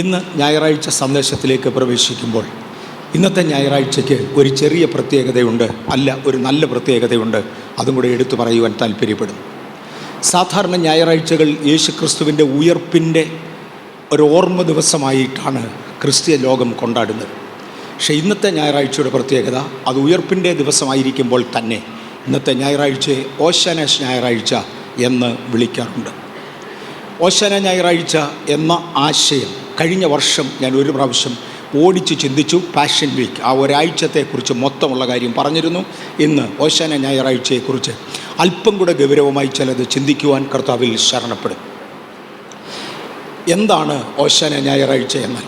ഇന്ന് ഞായറാഴ്ച സന്ദേശത്തിലേക്ക് പ്രവേശിക്കുമ്പോൾ ഇന്നത്തെ ഞായറാഴ്ചയ്ക്ക് ഒരു ചെറിയ പ്രത്യേകതയുണ്ട്, ഒരു നല്ല പ്രത്യേകതയുണ്ട്. അതും കൂടെ എടുത്തു പറയുവാൻ താല്പര്യപ്പെടും. സാധാരണ ഞായറാഴ്ചകൾ യേശുക്രിസ്തുവിൻ്റെ ഉയർപ്പിൻ്റെ ഒരു ഓർമ്മ ദിവസമായിട്ടാണ് ക്രിസ്തീയ ലോകം കൊണ്ടാടുന്നത്. പക്ഷേ ഇന്നത്തെ ഞായറാഴ്ചയുടെ പ്രത്യേകത അത് ഉയർപ്പിൻ്റെ ദിവസമായിരിക്കുമ്പോൾ തന്നെ ഇന്നത്തെ ഞായറാഴ്ചയെ ഓശാന ഞായറാഴ്ച എന്ന് വിളിക്കാറുണ്ട്. ഓശാന ഞായറാഴ്ച എന്ന ആശയം കഴിഞ്ഞ വർഷം ഞാൻ ഒരു പ്രാവശ്യം ഓടിച്ച് ചിന്തിച്ചു. പാഷൻ വീക്ക് ആ ഒരാഴ്ചത്തെക്കുറിച്ച് മൊത്തമുള്ള കാര്യം പറഞ്ഞിരുന്നു. ഇന്ന് ഓശാന ഞായറാഴ്ചയെക്കുറിച്ച് അല്പം കൂടെ ഗൗരവമായി ചിലത് ചിന്തിക്കുവാൻ കർത്താവിൽ ശരണപ്പെടും. എന്താണ് ഓശാന ഞായറാഴ്ച എന്നാൽ?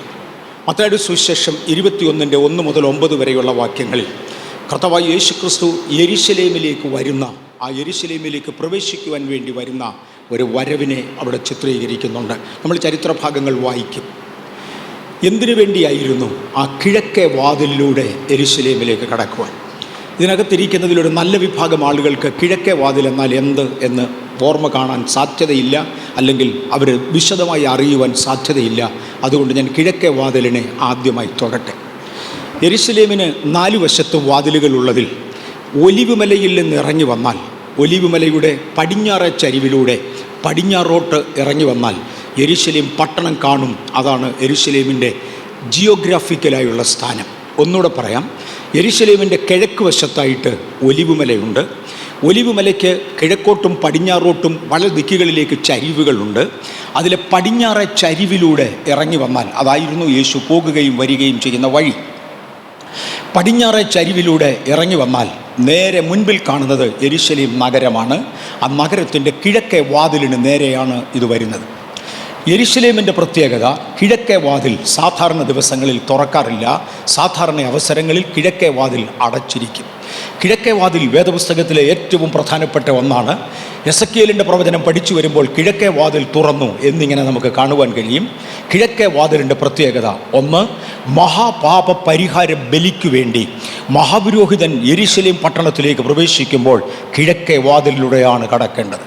മത്തായിയുടെ സുവിശേഷം 21:1 മുതൽ 9 വരെയുള്ള വാക്യങ്ങളിൽ കർത്താവായ യേശുക്രിസ്തു യെരുശലേമിലേക്ക് വരുന്ന, ആ യെരുശലേമിലേക്ക് പ്രവേശിക്കുവാൻ വേണ്ടി വരുന്ന ഒരു വരവിനെ അവിടെ ചിത്രീകരിക്കുന്നുണ്ട്. നമ്മൾ ചരിത്രഭാഗങ്ങൾ വായിക്കും. എന്തിനു വേണ്ടിയായിരുന്നു ആ കിഴക്കേ വാതിലിലൂടെ യെരുശലേമിലേക്ക് കടക്കുവാൻ? ഇതിനകത്തിരിക്കുന്നതിലൊരു നല്ല വിഭാഗം ആളുകൾക്ക് കിഴക്കേ വാതിൽ എന്നാൽ എന്ത് എന്ന് ഓർമ്മ കാണാൻ സാധ്യതയില്ല, അല്ലെങ്കിൽ അവർ വിശദമായി അറിയുവാൻ സാധ്യതയില്ല. അതുകൊണ്ട് ഞാൻ കിഴക്കേ വാതിലിനെ ആദ്യമായി തൊടട്ടെ. യെരുശലേമിന് 4 വശത്തും വാതിലുകളുള്ളതിൽ ഒലിവ് മലയിൽ നിന്ന് ഇറങ്ങി വന്നാൽ, ഒലിവ് മലയുടെ പടിഞ്ഞാറേ ചരിവിലൂടെ പടിഞ്ഞാറോട്ട് ഇറങ്ങി വന്നാൽ യെരുശലേം പട്ടണം കാണും. അതാണ് യെരുശലേമിൻ്റെ ജിയോഗ്രാഫിക്കലായുള്ള സ്ഥാനം. ഒന്നുകൂടെ പറയാം, യെരുശലേമിൻ്റെ കിഴക്ക് വശത്തായിട്ട് ഒലിവ് മലയുണ്ട്. ഒലിവ് മലയ്ക്ക് കിഴക്കോട്ടും പടിഞ്ഞാറോട്ടും വളരെ ദിക്കുകളിലേക്ക് ചരിവുകളുണ്ട്. അതിലെ പടിഞ്ഞാറേ ചരിവിലൂടെ ഇറങ്ങി വന്നാൽ, അതായിരുന്നു യേശു പോകുകയും വരികയും ചെയ്യുന്ന വഴി. പടിഞ്ഞാറേ ചരിവിലൂടെ ഇറങ്ങി വന്നാൽ നേരെ മുൻപിൽ കാണുന്നത് യെരുശലേം നഗരമാണ്. ആ നഗരത്തിൻ്റെ കിഴക്കേ വാതിലിന് നേരെയാണ് ഇത് വരുന്നത്. യെരുശലേമിൻ്റെ പ്രത്യേകത, കിഴക്കേ വാതിൽ സാധാരണ ദിവസങ്ങളിൽ തുറക്കാറില്ല. സാധാരണ അവസരങ്ങളിൽ കിഴക്കേ വാതിൽ അടച്ചിരിക്കും. കിഴക്കേ വാതിൽ വേദപുസ്തകത്തിലെ ഏറ്റവും പ്രധാനപ്പെട്ട ഒന്നാണ്. എസെക്കിയേലിൻ്റെ പ്രവചനം പഠിച്ചു വരുമ്പോൾ കിഴക്കേ വാതിൽ തുറന്നു എന്നിങ്ങനെ നമുക്ക് കാണുവാൻ കഴിയും. കിഴക്കേ വാതിലിൻ്റെ പ്രത്യേകത, ഒന്ന്, മഹാപാപ പരിഹാര ബലിക്കു വേണ്ടി മഹാപുരോഹിതൻ യെരുശലേം പട്ടണത്തിലേക്ക് പ്രവേശിക്കുമ്പോൾ കിഴക്കേ വാതിലിലൂടെയാണ് കടക്കേണ്ടത്.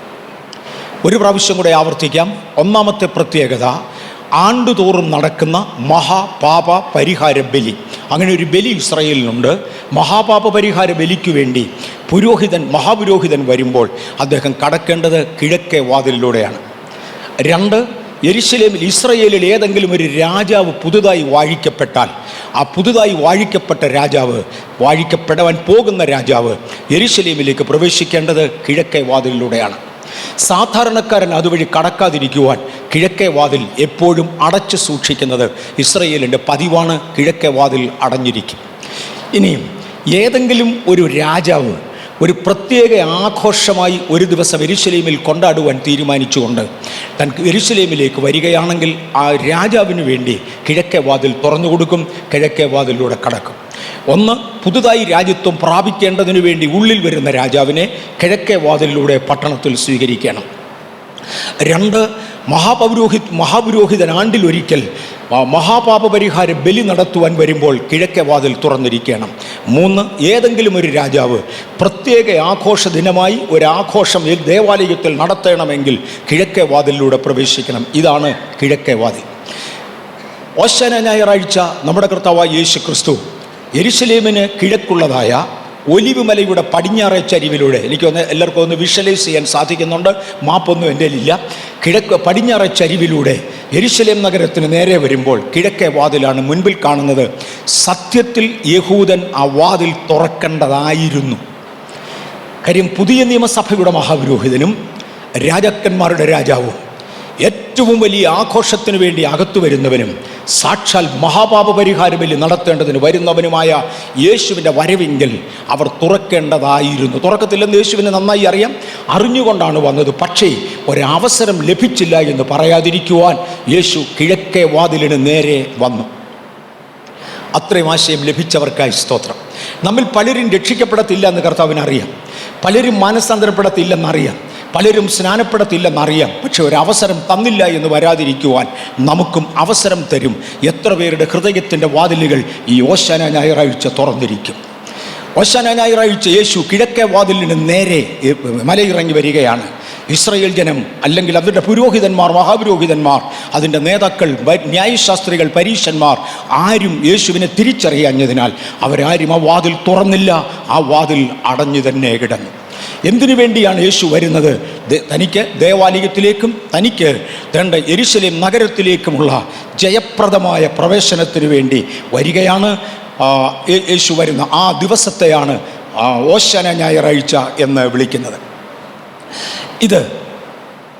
ഒരു പ്രാവശ്യം കൂടെ ആവർത്തിക്കാം. ഒന്നാമത്തെ പ്രത്യേകത, ആണ്ടുതോറും നടക്കുന്ന മഹാപാപ പരിഹാര ബലി. അങ്ങനെ ഒരു ബലി ഇസ്രായേലിനുണ്ട്. മഹാപാപ പരിഹാര ബലിക്കു വേണ്ടി മഹാപുരോഹിതൻ വരുമ്പോൾ അദ്ദേഹം കടക്കേണ്ടത് കിഴക്കേ വാതിലിലൂടെയാണ്. 2, യെരുശലേമിൽ ഇസ്രായേലിൽ ഏതെങ്കിലും ഒരു രാജാവ് പുതുതായി വാഴിക്കപ്പെട്ടാൽ ആ പുതുതായി വാഴിക്കപ്പെട്ട രാജാവ്, വാഴിക്കപ്പെടാൻ പോകുന്ന രാജാവ് യെരുശലേമിലേക്ക് പ്രവേശിക്കേണ്ടത് കിഴക്കേ വാതിലിലൂടെയാണ്. സാധാരണക്കാരൻ അതുവഴി കടക്കാതിരിക്കുവാൻ കിഴക്കേ വാതിൽ എപ്പോഴും അടച്ചു സൂക്ഷിക്കുന്നത് ഇസ്രായേലിൻ്റെ പതിവാണ്. കിഴക്കേ വാതിൽ അടഞ്ഞിരിക്കും. ഇനിയും ഏതെങ്കിലും ഒരു രാജാവ് ഒരു പ്രത്യേക ആഘോഷമായി ഒരു ദിവസം യെരുശലേമിൽ കൊണ്ടാടുവാൻ തീരുമാനിച്ചുകൊണ്ട് താൻ യെരുശലേമിലേക്ക് വരികയാണെങ്കിൽ ആ രാജാവിന് വേണ്ടി കിഴക്കേ വാതിൽ തുറന്നു കൊടുക്കും. കിഴക്കേ വാതിലൂടെ കടക്കും. ഒന്ന്, പുതുതായി രാജ്യത്വം പ്രാപിക്കേണ്ടതിനു വേണ്ടി ഉള്ളിൽ വരുന്ന രാജാവിനെ കിഴക്കേ വാതിലിലൂടെ പട്ടണത്തിൽ സ്വീകരിക്കണം. 2, മഹാപുരോഹിതൻ ആണ്ടിലൊരിക്കൽ മഹാപാപ പരിഹാര ബലി നടത്തുവാൻ വരുമ്പോൾ കിഴക്കേ വാതിൽ തുറന്നിരിക്കണം. 3, ഏതെങ്കിലും ഒരു രാജാവ് പ്രത്യേക ആഘോഷ ദിനമായി ഒരാഘോഷം ദേവാലയത്തിൽ നടത്തണമെങ്കിൽ കിഴക്കേ വാതിലിലൂടെ പ്രവേശിക്കണം. ഇതാണ് കിഴക്കേ വാതിൽ. ഓശാന ഞായറാഴ്ച നമ്മുടെ കർത്താവായ യേശുക്രിസ്തു യെരുശലേമിന് കിഴക്കുള്ളതായ ഒലിവ് മലയുടെ പടിഞ്ഞാറേ ചരിവിലൂടെ, എല്ലാവർക്കും ഒന്ന് വിഷ്വലൈസ് ചെയ്യാൻ സാധിക്കുന്നുണ്ട്, മാപ്പൊന്നും എൻ്റെ ഇല്ല. പടിഞ്ഞാറേ ചരിവിലൂടെ യെരുശലേം നഗരത്തിന് നേരെ വരുമ്പോൾ കിഴക്കേ വാതിലാണ് മുൻപിൽ കാണുന്നത്. സത്യത്തിൽ യഹൂദൻ ആ വാതിൽ തുറക്കേണ്ടതായിരുന്നു. കാര്യം പുതിയ നിയമസഭയുടെ മഹാപുരോഹിതനും രാജാക്കന്മാരുടെ രാജാവും ഏറ്റവും വലിയ ആഘോഷത്തിന് വേണ്ടി അകത്തു വരുന്നവനും സാക്ഷാൽ മഹാപാപ പരിഹാര ബലി നടത്തേണ്ടതിന് വരുന്നവനുമായ യേശുവിൻ്റെ വരവെങ്കിൽ അവർ തുറക്കേണ്ടതായിരുന്നു. തുറക്കത്തില്ലെന്ന് യേശുവിന് നന്നായി അറിയാം, അറിഞ്ഞുകൊണ്ടാണ് വന്നത്. പക്ഷേ ഒരവസരം ലഭിച്ചില്ല എന്ന് പറയാതിരിക്കുവാൻ യേശു കിഴക്കേ വാതിലിന് നേരെ വന്നു. അത്രയും ആശയം ലഭിച്ചവർക്കായി സ്തോത്രം. നമ്മിൽ പലരും രക്ഷിക്കപ്പെടത്തില്ല എന്ന് കർത്താവിന് അറിയാം. പലരും മാനസാന്തരപ്പെടത്തില്ലെന്നറിയാം. പലരും സ്നാനപ്പെടത്തില്ലെന്നറിയാം. പക്ഷെ ഒരവസരം തന്നില്ല എന്ന് വരാതിരിക്കുവാൻ നമുക്കും അവസരം തരും. എത്ര പേരുടെ ഹൃദയത്തിൻ്റെ വാതിലുകൾ ഈ ഓശാന ഞായറാഴ്ച തുറന്നിരിക്കും. ഓശാന ഞായറാഴ്ച യേശു കിഴക്കേ വാതിലിന് നേരെ മലയിറങ്ങി വരികയാണ്. ഇസ്രായേൽ ജനം, അല്ലെങ്കിൽ അവരുടെ പുരോഹിതന്മാർ, മഹാപുരോഹിതന്മാർ, അതിൻ്റെ നേതാക്കൾ, ന്യായശാസ്ത്രികൾ, പരീശന്മാർ ആരും യേശുവിനെ തിരിച്ചറിയാഞ്ഞതിനാൽ അവരാരും ആ വാതിൽ തുറന്നില്ല. ആ വാതിൽ അടഞ്ഞു തന്നെ കിടന്നു. എന്തിനു വേണ്ടിയാണ് യേശു വരുന്നത്? തനിക്ക് ദേവാലയത്തിലേക്കും തനിക്ക് തൻ്റെ യെരുശലേം നഗരത്തിലേക്കുമുള്ള ജയപ്രദമായ പ്രവേശനത്തിനു വേണ്ടി വരികയാണ്. യേശു വരുന്ന ആ ദിവസത്തെയാണ് ഓശാന ഞായറാഴ്ച എന്ന് വിളിക്കുന്നത്. ഇത്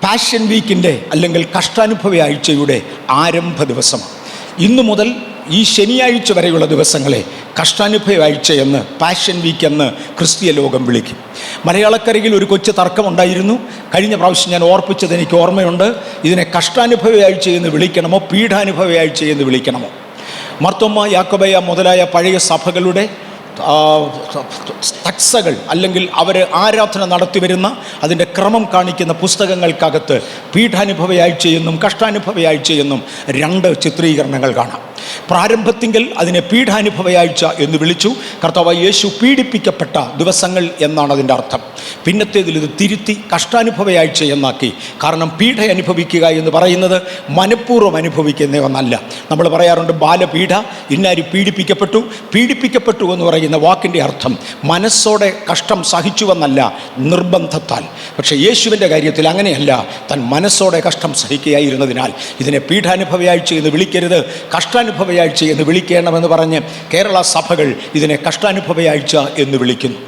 പാഷൻ വീക്കിൻ്റെ അല്ലെങ്കിൽ കഷ്ടാനുഭവ ആഴ്ചയുടെ ആരംഭ ദിവസമാണ്. ഇന്നു മുതൽ ഈ ശനിയാഴ്ച വരെയുള്ള ദിവസങ്ങളെ കഷ്ടാനുഭവ ആഴ്ച എന്ന്, പാഷൻ വീക്ക് എന്ന് ക്രിസ്തീയ ലോകം വിളിക്കും. മലയാളക്കരയിൽ ഒരു കൊച്ചു തർക്കമുണ്ടായിരുന്നു. കഴിഞ്ഞ പ്രാവശ്യം ഞാൻ ഓർപ്പിച്ചത് എനിക്ക് ഓർമ്മയുണ്ട്. ഇതിനെ കഷ്ടാനുഭവ ആഴ്ച എന്ന് വിളിക്കണമോ പീഠാനുഭവ ആഴ്ച എന്ന് വിളിക്കണമോ? മർത്തോമ്മ, യാക്കോബയ മുതലായ പഴയ സഭകളുടെ തക്സകൾ, അല്ലെങ്കിൽ അവർ ആരാധന നടത്തി വരുന്ന അതിൻ്റെ ക്രമം കാണിക്കുന്ന പുസ്തകങ്ങൾക്കകത്ത് പീഠാനുഭവ ആഴ്ചയെന്നും കഷ്ടാനുഭവ ആഴ്ചയെന്നും രണ്ട് ചിത്രീകരണങ്ങൾ കാണാം. പ്രാരംഭത്തിങ്കിൽ അതിനെ പീഠാനുഭവ ആഴ്ച എന്ന് വിളിച്ചു. കർത്താവായ യേശു പീഡിപ്പിക്കപ്പെട്ട ദിവസങ്ങൾ എന്നാണ് അതിൻ്റെ അർത്ഥം. പിന്നത്തേതിൽ ഇത് തിരുത്തി കഷ്ടാനുഭവ ആഴ്ച എന്നാക്കി. കാരണം പീഠ അനുഭവിക്കുക എന്ന് പറയുന്നത് മനഃപൂർവ്വം അനുഭവിക്കുന്ന ഒന്നല്ല. നമ്മൾ പറയാറുണ്ട് ബാലപീഠ, ഇന്നാര് പീഡിപ്പിക്കപ്പെട്ടു എന്ന് പറയുന്ന വാക്കിൻ്റെ അർത്ഥം മനസ്സോടെ കഷ്ടം സഹിച്ചുവെന്നല്ല, നിർബന്ധത്താൽ. പക്ഷേ യേശുവിൻ്റെ കാര്യത്തിൽ അങ്ങനെയല്ല. താൻ മനസ്സോടെ കഷ്ടം സഹിക്കുകയായിരുന്നതിനാൽ ഇതിനെ പീഠാനുഭവ ആഴ്ച എന്ന് വിളിക്കരുത്, കഷ്ടാനുഭവ ആഴ്ച എന്ന് വിളിക്കണമെന്ന് പറഞ്ഞ് കേരള സഭകൾ ഇതിനെ കഷ്ടാനുഭവ ആഴ്ച എന്ന് വിളിക്കുന്നു.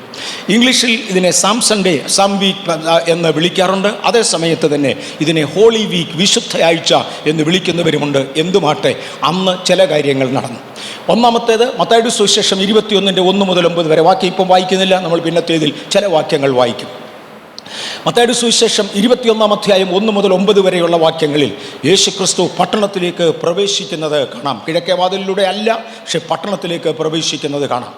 ഇംഗ്ലീഷിൽ ഇതിനെ സാം വീക്ക് എന്ന് വിളിക്കാറുണ്ട്. അതേ സമയത്ത് തന്നെ ഇതിനെ ഹോളി വീക്ക്, വിശുദ്ധ ആഴ്ച എന്ന് വിളിക്കുന്നവരുമുണ്ട്. എന്തുമാട്ടെ, അന്ന് ചില കാര്യങ്ങൾ നടന്നു. ഒന്നാമത്തേത് മത്തായിയുടെ സുവിശേഷം 21:1 മുതൽ 9 വരെ. വാക്യം ഇപ്പം വായിക്കുന്നില്ല, നമ്മൾ പിന്നത്തേതിൽ ചില വാക്യങ്ങൾ വായിക്കും. മത്തായിയുടെ സുവിശേഷം 21 അധ്യായം 1 മുതൽ 9 വരെയുള്ള വാക്യങ്ങളിൽ യേശു ക്രിസ്തു പട്ടണത്തിലേക്ക് പ്രവേശിക്കുന്നത് കാണാം. കിഴക്കേ വാതിലിലൂടെ അല്ല, പക്ഷെ പട്ടണത്തിലേക്ക് പ്രവേശിക്കുന്നത് കാണാം.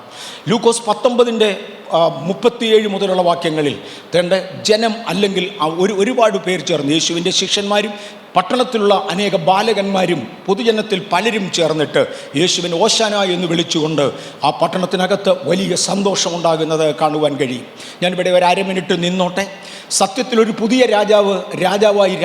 ലൂക്കോസ് 19:37 മുതലുള്ള വാക്യങ്ങളിൽ തൻ്റെ ജനം, അല്ലെങ്കിൽ ഒരുപാട് പേർ ചേർന്ന്, യേശുവിൻ്റെ ശിഷ്യന്മാരും പട്ടണത്തിലുള്ള അനേക ബാലകന്മാരും പൊതുജനത്തിൽ പലരും ചേർന്നിട്ട് യേശുവിന് ഓശാന എന്ന് വിളിച്ചുകൊണ്ട് ആ പട്ടണത്തിനകത്ത് വലിയ സന്തോഷമുണ്ടാകുന്നത് കാണുവാൻ കഴിയും. ഞാനിവിടെ ഒരു അരമിനിറ്റ് നിന്നോട്ടെ. സത്യത്തിലൊരു പുതിയ രാജാവായി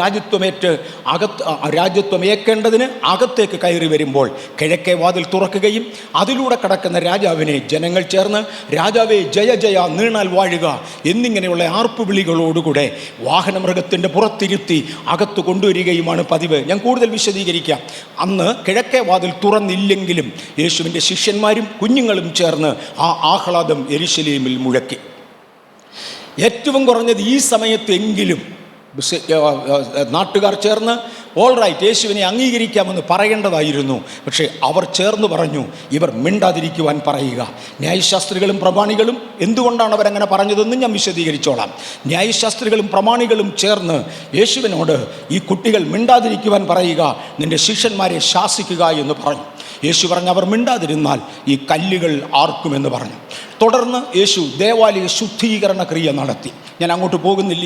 രാജ്യത്വം ഏൽക്കേണ്ടതിന് അകത്തേക്ക് കയറി വരുമ്പോൾ കിഴക്കേ വാതിൽ തുറക്കുകയും അതിലൂടെ കടക്കുന്ന രാജാവിനെ ജനങ്ങൾ ചേർന്ന് രാജാവേ ജയ ജയ നീണാൽ വാഴുക എന്നിങ്ങനെയുള്ള ആർപ്പുവിളികളോടുകൂടെ വാഹനമൃഗത്തിൻ്റെ പുറത്തിരുത്തി അകത്ത് കൊണ്ടുവരികയുമാണ് പതിവ്. ഞാൻ കൂടുതൽ വിശദീകരിക്കാം. അന്ന് കിഴക്കേ വാതിൽ തുറന്നില്ലെങ്കിലും യേശുവിൻ്റെ ശിഷ്യന്മാരും കുഞ്ഞുങ്ങളും ചേർന്ന് ആ ആഹ്ലാദം യെരുശലേമിൽ മുഴക്കി. ഏറ്റവും കുറഞ്ഞത് ഈ സമയത്തെങ്കിലും നാട്ടുകാർ ചേർന്ന് ഓൾ റൈറ്റ്, യേശുവിനെ അംഗീകരിക്കാമെന്ന് പറയേണ്ടതായിരുന്നു. പക്ഷേ അവർ ചേർന്ന് പറഞ്ഞു, ഇവർ മിണ്ടാതിരിക്കുവാൻ പറയുക. ന്യായശാസ്ത്രികളും പ്രമാണികളും, എന്തുകൊണ്ടാണ് അവരങ്ങനെ പറഞ്ഞതെന്ന് ഞാൻ വിശദീകരിച്ചോളാം. ന്യായശാസ്ത്രികളും പ്രമാണികളും ചേർന്ന് യേശുവിനോട് ഈ കുട്ടികൾ മിണ്ടാതിരിക്കുവാൻ പറയുക, നിൻ്റെ ശിഷ്യന്മാരെ ശാസിക്കുക എന്ന് പറഞ്ഞു. യേശു പറഞ്ഞു, അവർ മിണ്ടാതിരുന്നാൽ ഈ കല്ലുകൾ ആർക്കുമെന്ന് പറഞ്ഞു. തുടർന്ന് യേശു ദേവാലയ ശുദ്ധീകരണ ക്രിയ നടത്തി. ഞാൻ അങ്ങോട്ട് പോകുന്നില്ല,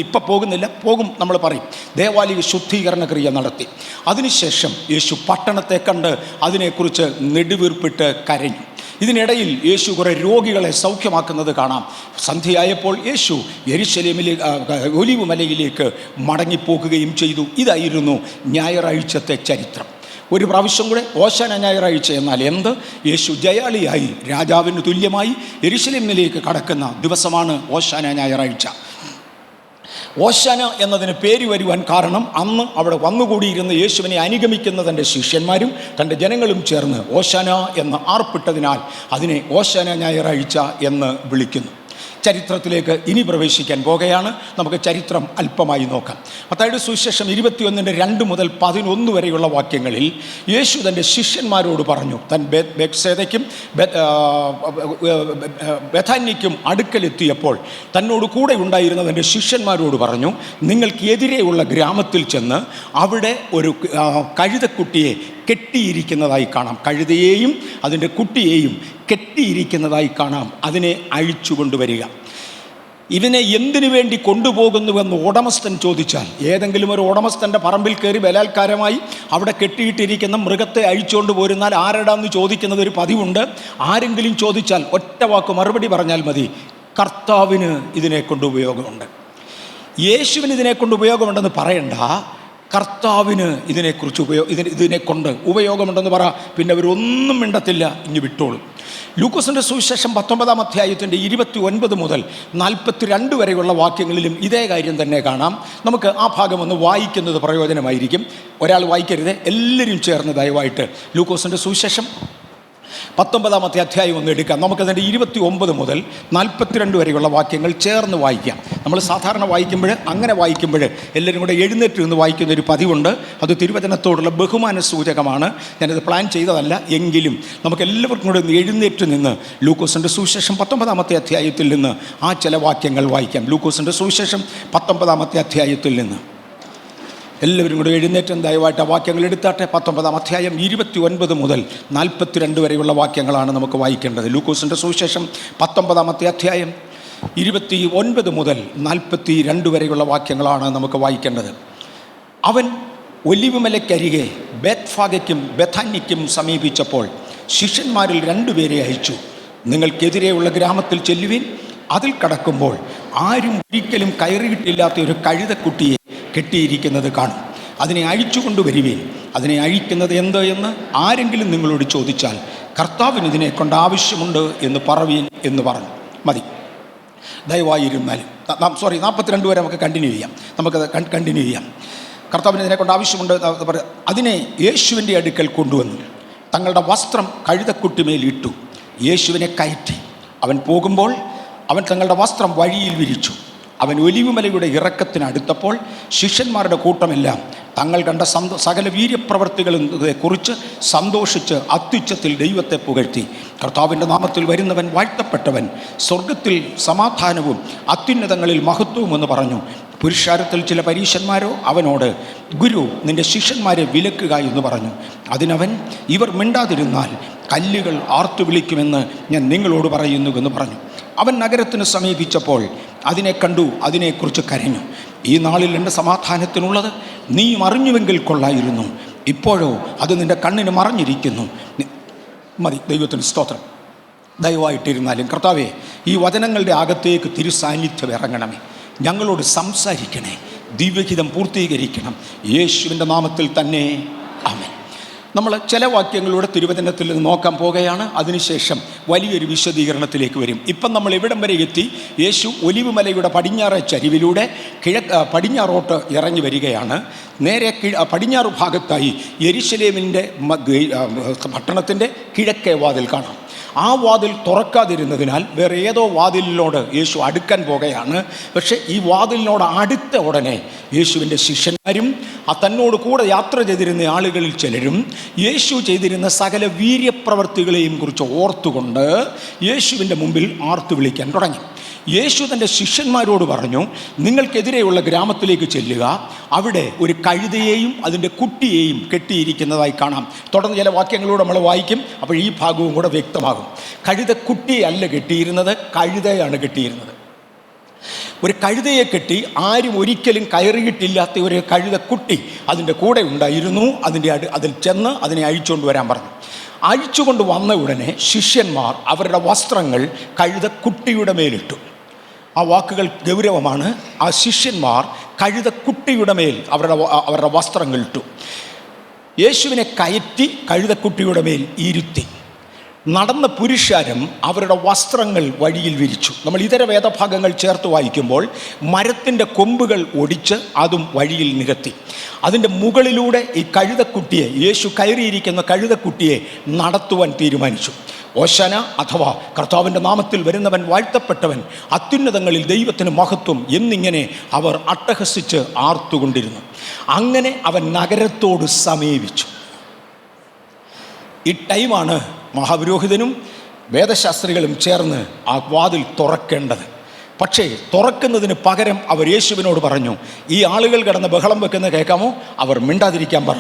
പോകും, നമ്മൾ പറയും. ദേവാലയ ശുദ്ധീകരണ ക്രിയ നടത്തി. അതിനുശേഷം യേശു പട്ടണത്തെ കണ്ട് അതിനെക്കുറിച്ച് നെടുവീർപ്പിട്ട് കരഞ്ഞു. ഇതിനിടയിൽ യേശു കുറേ രോഗികളെ സൗഖ്യമാക്കുന്നത് കാണാം. സന്ധ്യയായപ്പോൾ യേശു യെരുശലേമിലേക്ക്, ഒലിവ് മലയിലേക്ക് മടങ്ങിപ്പോകുകയും ചെയ്തു. ഇതായിരുന്നു ഞായറാഴ്ചത്തെ ചരിത്രം. ഒരു പ്രാവശ്യം കൂടെ ഓശാന ഞായറാഴ്ച എന്നാൽ എന്ത്? യേശു ജയാളിയായി രാജാവിന് തുല്യമായി യെരുശലേമിലേക്ക് കടക്കുന്ന ദിവസമാണ് ഓശാന ഞായറാഴ്ച. ഓശാന എന്നതിന് പേര് വരുവാൻ കാരണം അന്ന് അവിടെ വന്നുകൂടിയിരുന്ന യേശുവിനെ അനുഗമിക്കുന്ന തൻ്റെ ശിഷ്യന്മാരും തൻ്റെ ജനങ്ങളും ചേർന്ന് ഓശാന എന്ന് ആർപ്പിട്ടതിനാൽ അതിനെ ഓശാന ഞായറാഴ്ച എന്ന് വിളിക്കുന്നു. ചരിത്രത്തിലേക്ക് ഇനി പ്രവേശിക്കാൻ പോകുകയാണ്. നമുക്ക് ചരിത്രം അല്പമായി നോക്കാം. മത്തായിയുടെ സുവിശേഷം 21:2 മുതൽ 11 വരെയുള്ള വാക്യങ്ങളിൽ യേശു തൻ്റെ ശിഷ്യന്മാരോട് പറഞ്ഞു, താൻ ബേത്സേദയ്ക്കും ബഥാന്യയ്ക്കും അടുക്കലെത്തിയപ്പോൾ തന്നോട് കൂടെ ഉണ്ടായിരുന്ന തൻ്റെ ശിഷ്യന്മാരോട് പറഞ്ഞു, നിങ്ങൾക്ക് എതിരെയുള്ള ഗ്രാമത്തിൽ ചെന്ന് അവിടെ ഒരു കഴുതക്കുട്ടിയെ കെട്ടിയിരിക്കുന്നതായി കാണാം. കഴുതയെയും അതിൻ്റെ കുട്ടിയെയും കെട്ടിയിരിക്കുന്നതായി കാണാം. അതിനെ അഴിച്ചു കൊണ്ടുവരിക. ഇതിനെ എന്തിനു വേണ്ടി കൊണ്ടുപോകുന്നുവെന്ന് ഉടമസ്ഥൻ ചോദിച്ചാൽ, ഏതെങ്കിലും ഒരു ഉടമസ്ഥൻ്റെ പറമ്പിൽ കയറി ബലാത്കാരമായി അവിടെ കെട്ടിയിട്ടിരിക്കുന്ന മൃഗത്തെ അഴിച്ചുകൊണ്ട് പോരുന്നാൽ ആരെടാന്ന് ചോദിക്കുന്നത് ഒരു പതിവുണ്ട്. ആരെങ്കിലും ചോദിച്ചാൽ ഒറ്റ വാക്ക് മറുപടി പറഞ്ഞാൽ മതി, കർത്താവിന് ഇതിനെ കൊണ്ട് ഉപയോഗമുണ്ട്. യേശുവിന് ഇതിനെക്കൊണ്ട് ഉപയോഗമുണ്ടെന്ന് പറയണ്ട, കർത്താവിന് ഇതിനെക്കുറിച്ച് ഇതിനെക്കൊണ്ട് ഉപയോഗമുണ്ടെന്ന് പറ. പിന്നെ അവരൊന്നും മിണ്ടത്തില്ല, ഇനി വിട്ടോളും. ലൂക്കോസിൻ്റെ സുവിശേഷം 19-ാം അധ്യായത്തിൻ്റെ 29 മുതൽ 42 വരെയുള്ള വാക്യങ്ങളിലും ഇതേ കാര്യം തന്നെ കാണാം. നമുക്ക് ആ ഭാഗം ഒന്ന് വായിക്കുന്നത് പ്രയോജനമായിരിക്കും. ഒരാൾ വായിക്കരുത്, എല്ലാവരും ചേർന്ന് ദയവായിട്ട് ലൂക്കോസിൻ്റെ സുവിശേഷം 19-ാമത്തെ അധ്യായം ഒന്ന് എടുക്കാം. നമുക്കതിൻ്റെ 29 മുതൽ 42 വരെയുള്ള വാക്യങ്ങൾ ചേർന്ന് വായിക്കാം. നമ്മൾ സാധാരണ വായിക്കുമ്പോൾ, അങ്ങനെ വായിക്കുമ്പോൾ എല്ലാവരും കൂടെ എഴുന്നേറ്റ് നിന്ന് വായിക്കുന്നൊരു പതിവുണ്ട്. അത് തിരുവചനത്തോടുള്ള ബഹുമാന സൂചകമാണ്. ഞാനത് പ്ലാൻ ചെയ്തതല്ല. എങ്കിലും നമുക്ക് എല്ലാവർക്കും കൂടെ ഒന്ന് എഴുന്നേറ്റ് നിന്ന് ലൂക്കോസിൻ്റെ സുവിശേഷം 19-ാമത്തെ അധ്യായത്തിൽ നിന്ന് ആ ചില വാക്യങ്ങൾ വായിക്കാം. ലൂക്കോസിൻ്റെ സുവിശേഷം 19-ാമത്തെ അധ്യായത്തിൽ നിന്ന് എല്ലാവരും കൂടെ എഴുന്നേറ്റ് ദയവായിട്ട് ആ വാക്യങ്ങൾ എടുത്താട്ടെ. 19-ാം അധ്യായം 29 മുതൽ 42 വരെയുള്ള വാക്യങ്ങളാണ് നമുക്ക് വായിക്കേണ്ടത്. ലൂക്കോസിൻ്റെ സുവിശേഷം 19-ാമത്തെ അധ്യായം 29 മുതൽ 42 വരെയുള്ള വാക്യങ്ങളാണ് നമുക്ക് വായിക്കേണ്ടത്. അവൻ ഒലിവുമലയ്ക്കരികെ ബേത്ഫാഗയ്ക്കും ബെഥാന്യയ്ക്കും സമീപിച്ചപ്പോൾ ശിഷ്യന്മാരിൽ 2 പേരെ അയച്ചു. നിങ്ങൾക്കെതിരെയുള്ള ഗ്രാമത്തിൽ ചെല്ലുവിൻ. അതിൽ കടക്കുമ്പോൾ ആരും ഒരിക്കലും കയറിയിട്ടില്ലാത്ത ഒരു കഴുതക്കുട്ടിയെ കെട്ടിയിരിക്കുന്നത് കാണും. അതിനെ അഴിച്ചു കൊണ്ടുവരുവീൻ. അതിനെ അഴിക്കുന്നത് എന്ത് എന്ന് ആരെങ്കിലും നിങ്ങളോട് ചോദിച്ചാൽ കർത്താവിന് ഇതിനെ കൊണ്ട് ആവശ്യമുണ്ട് എന്ന് പറവീൻ എന്ന് പറഞ്ഞു. മതി, ദയവായിരുന്നാലും 42 വരെ നമുക്ക് കണ്ടിന്യൂ ചെയ്യാം. കർത്താവിന് ഇതിനെ കൊണ്ട് ആവശ്യമുണ്ട്. അതിനെ യേശുവിൻ്റെ അടുക്കൽ കൊണ്ടുവന്നു തങ്ങളുടെ വസ്ത്രം കഴുതക്കുട്ടിമേലിട്ടു. യേശുവിനെ കയറ്റി. അവൻ പോകുമ്പോൾ അവൻ തങ്ങളുടെ വസ്ത്രം വഴിയിൽ വിരിച്ചു. അവൻ ഒലിവുമലയുടെ ഇറക്കത്തിനടുത്തപ്പോൾ ശിഷ്യന്മാരുടെ കൂട്ടമെല്ലാം തങ്ങൾ കണ്ട സകല വീര്യപ്രവർത്തികളെ കുറിച്ച് സന്തോഷിച്ച് അത്യുച്ചത്തിൽ ദൈവത്തെ പുകഴ്ത്തി. കർത്താവിൻ്റെ നാമത്തിൽ വരുന്നവൻ വാഴ്ത്തപ്പെട്ടവൻ, സ്വർഗത്തിൽ സമാധാനവും അത്യുന്നതങ്ങളിൽ മഹത്വവും എന്ന് പറഞ്ഞു. പുരുഷാരത്തിൽ ചില പരീശന്മാരോ അവനോട്, ഗുരു, നിന്റെ ശിഷ്യന്മാരെ വിലക്കുക എന്ന് പറഞ്ഞു. അതിനവൻ, ഇവർ മിണ്ടാതിരുന്നാൽ കല്ലുകൾ ആർത്തു വിളിക്കുമെന്ന് ഞാൻ നിങ്ങളോട് പറയുന്നുവെന്ന് പറഞ്ഞു. അവൻ നഗരത്തിന് സമീപിച്ചപ്പോൾ അതിനെ കണ്ടു, അതിനെക്കുറിച്ച് കരഞ്ഞു. ഈ നാളിൽ എൻ്റെ സമാധാനത്തിനുള്ളത് നീയും അറിഞ്ഞുവെങ്കിൽ കൊള്ളായിരുന്നു. ഇപ്പോഴോ അത് നിൻ്റെ കണ്ണിന് മറഞ്ഞിരിക്കുന്നു. മതി, ദൈവത്തിന് സ്തോത്രം. ദയവായിട്ടിരുന്നാലും കർത്താവേ, ഈ വചനങ്ങളുടെ അകത്തേക്ക് തിരുസാന്നിധ്യം ഇറങ്ങണമേ. ഞങ്ങളോട് സംസാരിക്കണേ. ദിവ്യഹിതം പൂർത്തീകരിക്കണം. യേശുവിൻ്റെ നാമത്തിൽ തന്നെ ആമേൻ. നമ്മൾ ചില വാക്യങ്ങളുടെ തിരുവചനത്തിൽ നിന്ന് നോക്കാൻ പോകുകയാണ്. അതിനുശേഷം വലിയൊരു വിശദീകരണത്തിലേക്ക് വരും. ഇപ്പം നമ്മൾ ഇവിടം വരെ എത്തി. യേശു ഒലിവുമലയുടെ പടിഞ്ഞാറ് ചരിവിലൂടെ പടിഞ്ഞാറോട്ട് ഇറങ്ങി വരികയാണ്. നേരെ പടിഞ്ഞാറ് ഭാഗത്തായി യെരുശലേമിൻ്റെ പട്ടണത്തിൻ്റെ കിഴക്കേ വാതിൽ കാണാം. ആ വാതിൽ തുറക്കാതിരുന്നതിനാൽ വേറെ ഏതോ വാതിലിനോട് യേശു അടുക്കാൻ പോകുകയാണ്. പക്ഷേ ഈ വാതിലിനോട് അടുത്ത ഉടനെ യേശുവിൻ്റെ ശിഷ്യന്മാരും തന്നോട് കൂടെ യാത്ര ചെയ്തിരുന്ന ആളുകളിൽ ചിലരും യേശു ചെയ്തിരുന്ന സകല വീര്യപ്രവർത്തികളെയും കുറിച്ച് ഓർത്തുകൊണ്ട് യേശുവിൻ്റെ മുമ്പിൽ ആർത്തു വിളിക്കാൻ തുടങ്ങി. യേശു തൻ്റെ ശിഷ്യന്മാരോട് പറഞ്ഞു, നിങ്ങൾക്കെതിരെയുള്ള ഗ്രാമത്തിലേക്ക് ചെല്ലുക. അവിടെ ഒരു കഴുതയെയും അതിൻ്റെ കുട്ടിയെയും കെട്ടിയിരിക്കുന്നതായി കാണാം. തുടർന്ന് ചില വാക്യങ്ങളൂടെ നമ്മൾ വായിക്കും. അപ്പോൾ ഈ ഭാഗവും കൂടെ വ്യക്തമാകും. കഴുതക്കുട്ടിയെ അല്ല കെട്ടിയിരുന്നത്, കഴുതയാണ് കെട്ടിയിരുന്നത്. ഒരു കഴുതയെ കെട്ടി ആരും ഒരിക്കലും കയറിയിട്ടില്ലാത്ത ഒരു കഴുതക്കുട്ടി അതിൻ്റെ കൂടെ ഉണ്ടായിരുന്നു. അതിൽ ചെന്ന് അതിനെ അഴിച്ചുകൊണ്ട് വരാൻ പറഞ്ഞു. അഴിച്ചുകൊണ്ട് വന്ന ഉടനെ ശിഷ്യന്മാർ അവരുടെ വസ്ത്രങ്ങൾ കഴുതക്കുട്ടിയുടെ മേലിട്ടു. ആ വാക്കുകൾ ഗൗരവമാണ്. ആ ശിഷ്യന്മാർ കഴുതക്കുട്ടിയുടെ മേൽ അവരുടെ വസ്ത്രങ്ങൾ ഇട്ടു. യേശുവിനെ കയറ്റി കഴുതക്കുട്ടിയുടെ മേൽ ഇരുത്തി. നടന്ന പുരുഷാരം അവരുടെ വസ്ത്രങ്ങൾ വഴിയിൽ വിരിച്ചു. നമ്മൾ ഇതര വേദഭാഗങ്ങൾ ചേർത്ത് വായിക്കുമ്പോൾ മരത്തിൻ്റെ കൊമ്പുകൾ ഒടിച്ച് അതും വഴിയിൽ നിരത്തി. അതിൻ്റെ മുകളിലൂടെ ഈ കഴുതക്കുട്ടിയെ, യേശു കയറിയിരിക്കുന്ന കഴുതക്കുട്ടിയെ നടത്തുവാൻ തീരുമാനിച്ചു. ഓശാന അഥവാ കർത്താവിൻ്റെ നാമത്തിൽ വരുന്നവൻ വാഴ്ത്തപ്പെട്ടവൻ, അത്യുന്നതങ്ങളിൽ ദൈവത്തിന് മഹത്വം എന്നിങ്ങനെ അവർ അട്ടഹസിച്ച് ആർത്തുകൊണ്ടിരുന്നു. അങ്ങനെ അവൻ നഗരത്തോട് സമീപിച്ചു. ഈ ടൈമാണ് മഹാപുരോഹിതനും വേദശാസ്ത്രികളും ചേർന്ന് ആ വാതിൽ തുറക്കേണ്ടത്. പക്ഷേ തുറക്കുന്നതിന് പകരം അവർ യേശുവിനോട് പറഞ്ഞു, ഈ ആളുകൾ കിടന്ന് ബഹളം വെക്കുന്ന കേൾക്കാമോ? അവർ മിണ്ടാതിരിക്കാൻ പറ.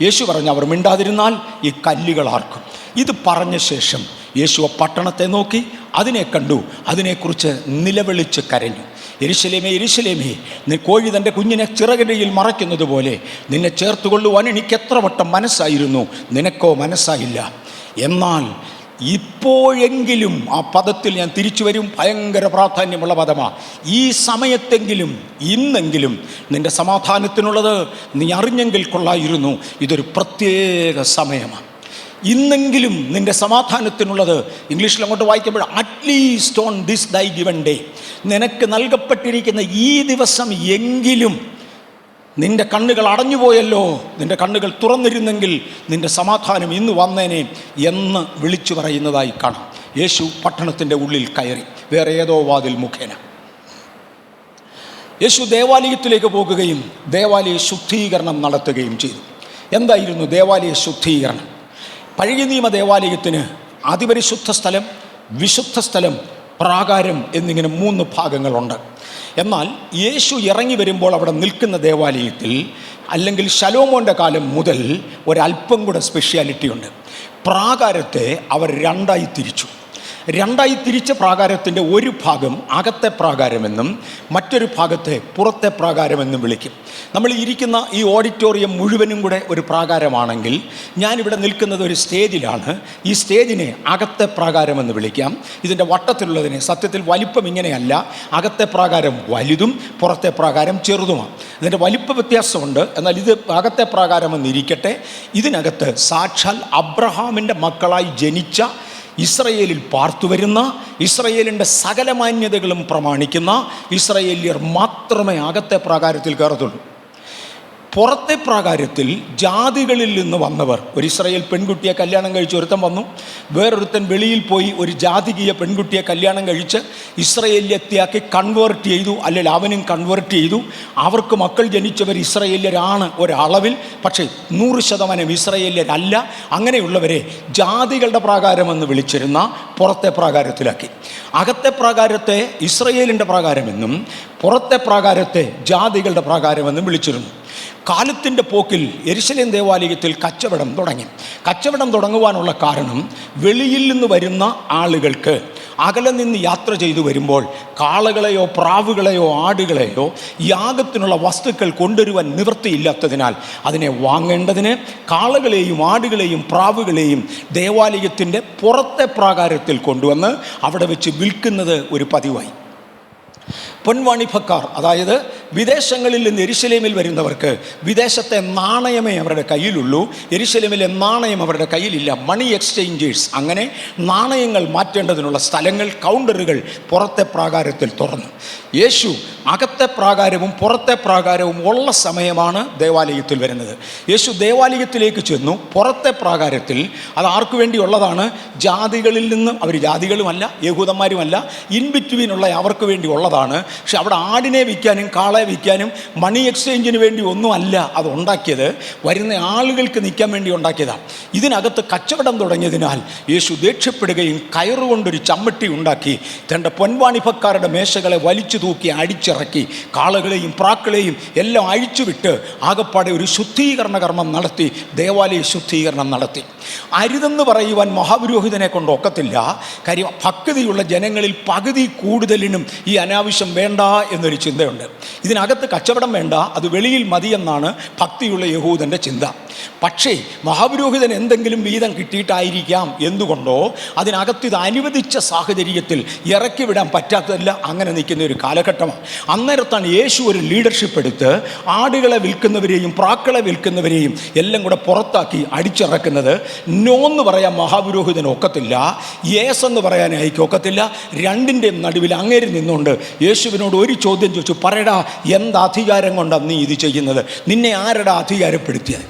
യേശു പറഞ്ഞു, അവർ മിണ്ടാതിരുന്നാൽ ഈ കല്ലുകൾ ആർക്കും. ഇത് പറഞ്ഞ ശേഷം യേശു പട്ടണത്തെ നോക്കി അതിനെ കണ്ടു. അതിനെക്കുറിച്ച് നിലവിളിച്ച് കരഞ്ഞു. യെരുശലേമേ, യെരുശലേമേ, നീ കോഴി തൻ്റെ കുഞ്ഞിനെ ചിറകിടയിൽ മറയ്ക്കുന്നത് പോലെ നിന്നെ ചേർത്തുകൊള്ളുവാൻ എനിക്ക് എത്ര വട്ടം മനസ്സായിരുന്നു, നിനക്കോ മനസ്സായില്ല. എന്നാൽ ഇപ്പോഴെങ്കിലും, ആ പദത്തിൽ ഞാൻ തിരിച്ചു വരും, ഭയങ്കര പ്രാധാന്യമുള്ള പദമാണ്. ഈ സമയത്തെങ്കിലും, ഇന്നെങ്കിലും നിൻ്റെ സമാധാനത്തിനുള്ളത് നീ അറിഞ്ഞെങ്കിൽ കൊള്ളായിരുന്നു. ഇതൊരു പ്രത്യേക സമയമാണ്. ഇന്നെങ്കിലും നിൻ്റെ സമാധാനത്തിനുള്ളത്, ഇംഗ്ലീഷിൽ അങ്ങോട്ട് വായിക്കുമ്പോൾ അറ്റ്ലീസ്റ്റ് ഓൺ ദിസ് ദൈ ഗിവൻ ഡേ, നിനക്ക് നൽകപ്പെട്ടിരിക്കുന്ന ഈ ദിവസം എങ്കിലും നിൻ്റെ കണ്ണുകൾ അടഞ്ഞുപോയല്ലോ, നിൻ്റെ കണ്ണുകൾ തുറന്നിരുന്നെങ്കിൽ നിൻ്റെ സമാധാനം ഇന്ന് വന്നേനെ എന്ന് വിളിച്ചു പറയുന്നതായി കാണാം. യേശു പട്ടണത്തിൻ്റെ ഉള്ളിൽ കയറി വേറെ ഏതോ വാതിൽ മുഖേന. യേശു ദേവാലയത്തിലേക്ക് പോകുകയും ദേവാലയ ശുദ്ധീകരണം നടത്തുകയും ചെയ്തു. എന്തായിരുന്നു ദേവാലയ ശുദ്ധീകരണം? പഴയ നിയമ ദേവാലയത്തിന് അതിപരിശുദ്ധ സ്ഥലം, വിശുദ്ധ സ്ഥലം, പ്രാകാരം എന്നിങ്ങനെ 3 ഭാഗങ്ങളുണ്ട്. എന്നാൽ യേശു ഇറങ്ങി വരുമ്പോൾ അവിടെ നിൽക്കുന്ന ദേവാലയത്തിൽ, അല്ലെങ്കിൽ ശലോമോൻ്റെ കാലം മുതൽ ഒരല്പം കൂടെ സ്പെഷ്യാലിറ്റി ഉണ്ട്. പ്രാകാരത്തെ അവർ രണ്ടായി തിരിച്ച പ്രാകാരത്തിൻ്റെ ഒരു ഭാഗം അകത്തെ പ്രാകാരമെന്നും മറ്റൊരു ഭാഗത്തെ പുറത്തെ പ്രാകാരമെന്നും വിളിക്കും. നമ്മൾ ഇരിക്കുന്ന ഈ ഓഡിറ്റോറിയം മുഴുവനും കൂടെ ഒരു പ്രാകാരമാണെങ്കിൽ, ഞാനിവിടെ നിൽക്കുന്നത് ഒരു സ്റ്റേജിലാണ്. ഈ സ്റ്റേജിനെ അകത്തെ പ്രാകാരമെന്ന് വിളിക്കാം. ഇതിൻ്റെ വട്ടത്തിലുള്ളതിനെ, സത്യത്തിൽ വലിപ്പം ഇങ്ങനെയല്ല, അകത്തെ പ്രാകാരം വലുതും പുറത്തെ പ്രാകാരം ചെറുതുമാണ്. ഇതിൻ്റെ വലിപ്പ വ്യത്യാസമുണ്ട്. എന്നാൽ ഇത് അകത്തെ പ്രാകാരമെന്നിരിക്കട്ടെ. ഇതിനകത്ത് സാക്ഷാൽ അബ്രഹാമിൻ്റെ മക്കളായി ജനിച്ച, ഇസ്രയേലിൽ പാർത്തുവരുന്ന, ഇസ്രയേലിൻ്റെ സകല മാന്യതകളും പ്രമാണിക്കുന്ന ഇസ്രയേല്യർ മാത്രമേ അകത്തെ പ്രാകാരത്തിൽ കയറത്തുള്ളൂ. പുറത്തെ പ്രാകാരത്തിൽ ജാതികളിൽ നിന്ന് വന്നവർ, ഒരു ഇസ്രായേൽ പെൺകുട്ടിയെ കല്യാണം കഴിച്ച് ഒരുത്തൻ വന്നു, വേറൊരുത്തൻ വെളിയിൽ പോയി ഒരു ജാതികീയ പെൺകുട്ടിയെ കല്യാണം കഴിച്ച് ഇസ്രയേല്യത്തെയാക്കി കൺവേർട്ട് ചെയ്തു, അല്ലെങ്കിൽ അവനും കൺവേർട്ട് ചെയ്തു. അവർക്ക് മക്കൾ ജനിച്ചവർ ഇസ്രയേല്യരാണ് ഒരളവിൽ, പക്ഷേ 100% ഇസ്രയേല്യരല്ല. അങ്ങനെയുള്ളവരെ ജാതികളുടെ പ്രാകാരമെന്ന് വിളിച്ചിരുന്ന പുറത്തെ പ്രാകാരത്തിലാക്കി. അകത്തെ പ്രാകാരത്തെ ഇസ്രയേലിൻ്റെ പ്രാകാരമെന്നും പുറത്തെ പ്രാകാരത്തെ ജാതികളുടെ പ്രാകാരമെന്നും വിളിച്ചിരുന്നു. കാലത്തിൻ്റെ പോക്കിൽ യെരുശലേം ദേവാലയത്തിൽ കച്ചവടം തുടങ്ങുവാനുള്ള കാരണം, വെളിയിൽ നിന്ന് വരുന്ന ആളുകൾക്ക് അകലെ നിന്ന് യാത്ര ചെയ്തു വരുമ്പോൾ കാളകളെയോ പ്രാവുകളെയോ ആടുകളെയോ യാഗത്തിനുള്ള വസ്തുക്കൾ കൊണ്ടുവരുവാൻ നിവൃത്തിയില്ലാത്തതിനാൽ അതിനെ വാങ്ങേണ്ടതിന് കാളകളെയും ആടുകളെയും പ്രാവുകളെയും ദേവാലയത്തിൻ്റെ പുറത്തെ പ്രാകാരത്തിൽ കൊണ്ടുവന്ന് അവിടെ വെച്ച് വിൽക്കുന്നത് ഒരു പതിവായി. പൊൻവാണിഭക്കാർ, അതായത് വിദേശങ്ങളിൽ നിന്ന് യെരുശലേമിൽ വരുന്നവർക്ക് വിദേശത്തെ നാണയമേ അവരുടെ കയ്യിലുള്ളൂ, യെരുശലേമിലെ നാണയം അവരുടെ കയ്യിലില്ല. മണി എക്സ്ചേഞ്ചേഴ്സ്, അങ്ങനെ നാണയങ്ങൾ മാറ്റേണ്ടതിനുള്ള സ്ഥലങ്ങൾ, കൗണ്ടറുകൾ പുറത്തെ പ്രാകാരത്തിൽ തുറന്നു. യേശു അകത്തെ പ്രാകാരവും പുറത്തെ പ്രാകാരവും ഉള്ള സമയമാണ് ദേവാലയത്തിൽ വരുന്നത്. യേശു ദേവാലയത്തിലേക്ക് ചെന്നു. പുറത്തെ പ്രാകാരത്തിൽ അത് ആർക്കു വേണ്ടിയുള്ളതാണ്? ജാതികളിൽ നിന്ന്, അവർ ജാതികളുമല്ല യഹൂദന്മാരുമല്ല, ഇൻ ബിറ്റ്വീനുള്ള അവർക്ക് വേണ്ടി ഉള്ളതാണ്. പക്ഷെ അവിടെ ആടിനെ വിൽക്കാനും കാളെ വിൽക്കാനും മണി എക്സ്ചേഞ്ചിന് വേണ്ടി ഒന്നും അല്ല അത് ഉണ്ടാക്കിയത്, വരുന്ന ആളുകൾക്ക് നിൽക്കാൻ വേണ്ടി ഉണ്ടാക്കിയതാണ്. ഇതിനകത്ത് കച്ചവടം തുടങ്ങിയതിനാൽ യേശു ദേഷ്യപ്പെടുകയും കയറുകൊണ്ടൊരു ചമ്മട്ടി ഉണ്ടാക്കി തൻ്റെ പൊൻവാണിഭക്കാരുടെ മേശകളെ വലിച്ചു തൂക്കി അടിച്ചിറക്കി കാളകളെയും പ്രാക്കളെയും എല്ലാം അഴിച്ചുവിട്ട് ആകപ്പാടെ ഒരു ശുദ്ധീകരണ കർമ്മം നടത്തി, ദേവാലയ ശുദ്ധീകരണം നടത്തി. അരുതെന്ന് പറയുവാൻ മഹാപുരോഹിതനെ കൊണ്ട് ഒക്കത്തില്ല. കാര്യം ഭക്തിയുള്ള ജനങ്ങളിൽ പകുതി കൂടുതലിനും ഈ അനാവശ്യം വേണ്ട എന്നൊരു ചിന്തയുണ്ട്. ഇതിനകത്ത് കച്ചവടം വേണ്ട, അത് വെളിയിൽ മതിയെന്നാണ് ഭക്തിയുള്ള യഹൂദൻ്റെ ചിന്ത. പക്ഷേ മഹാപുരോഹിതൻ എന്തെങ്കിലും വീതം കിട്ടിയിട്ടായിരിക്കാം, എന്തുകൊണ്ടോ അതിനകത്ത് ഇത് അനുവദിച്ച സാഹചര്യത്തിൽ ഇറക്കി വിടാൻ പറ്റാത്തതല്ല, അങ്ങനെ നിൽക്കുന്ന ഒരു കാലഘട്ടമാണ്. അന്നേരത്താണ് യേശു ഒരു ലീഡർഷിപ്പ് എടുത്ത് ആടുകളെ വിൽക്കുന്നവരെയും പ്രാക്കളെ വിൽക്കുന്നവരെയും എല്ലാം കൂടെ പുറത്താക്കി അടിച്ചിറക്കുന്നത്. നോ എന്ന് പറയാൻ മഹാപുരോഹിതന് ഒക്കത്തില്ല, യേസ് എന്ന് പറയാൻ എനിക്ക് ഒക്കത്തില്ല. രണ്ടിൻ്റെയും നടുവിൽ അങ്ങേരി നിന്നുകൊണ്ട് യേശുവിനോട് ഒരു ചോദ്യം ചോദിച്ചു, പറയടാ, എന്ത് അധികാരം കൊണ്ടാണ് നീ ഇത് ചെയ്യുന്നത്? നിന്നെ ആരടാ അധികാരപ്പെടുത്തിയത്?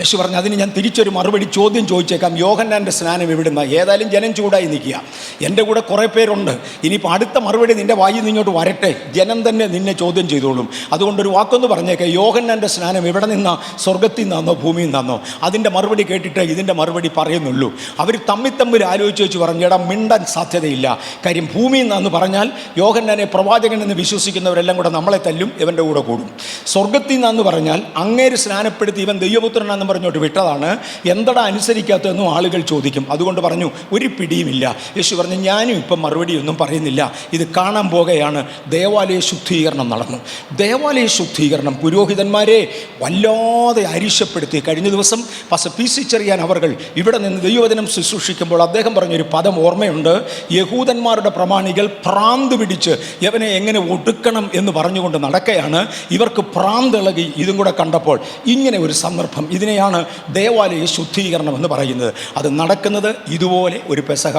യേശു പറഞ്ഞു, അതിന് ഞാൻ തിരിച്ചൊരു മറുപടി ചോദ്യം ചോദിച്ചേക്കാം. യോഹന്നാൻ്റെ സ്നാനം എവിടുന്ന? ഏതായാലും ജനം ചൂടായി നിൽക്കുക, എൻ്റെ കൂടെ കുറേ പേരുണ്ട്. ഇനിയിപ്പോൾ അടുത്ത മറുപടി നിൻ്റെ വായിൽ നിന്നോട്ട് വരട്ടെ, ജനം തന്നെ നിന്നെ ചോദ്യം ചെയ്തോളും. അതുകൊണ്ടൊരു വാക്കൊന്ന് പറഞ്ഞേക്കാം, യോഹന്നാൻ്റെ സ്നാനം എവിടെ നിന്നാ? സ്വർഗത്തിൽ നിന്നാന്നോ ഭൂമിയിൽ നിന്നാന്നോ? അതിൻ്റെ മറുപടി കേട്ടിട്ട് ഇതിൻ്റെ മറുപടി പറയുന്നുള്ളൂ. അവർ തമ്മിൽ ആലോചിച്ച് വെച്ച് പറഞ്ഞു, എടാ മിണ്ടാൻ സാധ്യതയില്ല. കാര്യം ഭൂമിയിൽ നിന്നാന്ന് പറഞ്ഞാൽ യോഹന്നാനെ പ്രവാചകനെന്ന് വിശ്വസിക്കുന്നവരെല്ലാം കൂടെ നമ്മളെ തല്ലും, ഇവൻ്റെ കൂടെ കൂടും. സ്വർഗത്തിൽ നിന്നാന്ന് പറഞ്ഞാൽ അങ്ങേര് സ്നാനപ്പെടുത്തി ഇവൻ ദൈവപുത്രനാണെന്ന് അനുസരിക്കാമെന്ന് പറഞ്ഞോട്ട് വിട്ടതാണ്. എന്തടാ അനുസരിക്കാത്തതെന്നും ആളുകൾ ചോദിക്കും. അതുകൊണ്ട് പറഞ്ഞു ഒരു പിടിയുമില്ല. യേശു പറഞ്ഞു ഞാനും ഇപ്പം മറുപടിയൊന്നും പറയുന്നില്ല, ഇത് കാണാൻ പോകുകയാണ്. ദേവാലയ ശുദ്ധീകരണം നടന്നു. ദേവാലയ ശുദ്ധീകരണം പുരോഹിതന്മാരെ വല്ലാതെ അരിശപ്പെടുത്തി. കഴിഞ്ഞ ദിവസം പാസ്റ്റർ പി സി ചെറിയാൻ അവർകൾ ഇവിടെ നിന്ന് ദൈവവചനം ശുശ്രൂഷിക്കുമ്പോൾ അദ്ദേഹം പറഞ്ഞൊരു പദം ഓർമ്മയുണ്ട്. യഹൂദന്മാരുടെ പ്രമാണികൾ ഭ്രാന്ത് പിടിച്ച് യവനെ എങ്ങനെ ഒടുക്കണം എന്ന് പറഞ്ഞുകൊണ്ട് നടക്കുകയാണ്. ഇവർക്ക് ഭ്രാന്തിളകി ഇതും കൂടെ കണ്ടപ്പോൾ ഇങ്ങനെ ഒരു സന്ദർഭം. ഇതിനെയാണ് ദേവാലയ ശുദ്ധീകരണം എന്ന് പറയുന്നത്. അത് നടക്കുന്നത് ഇതുപോലെ ഒരു പെസഹ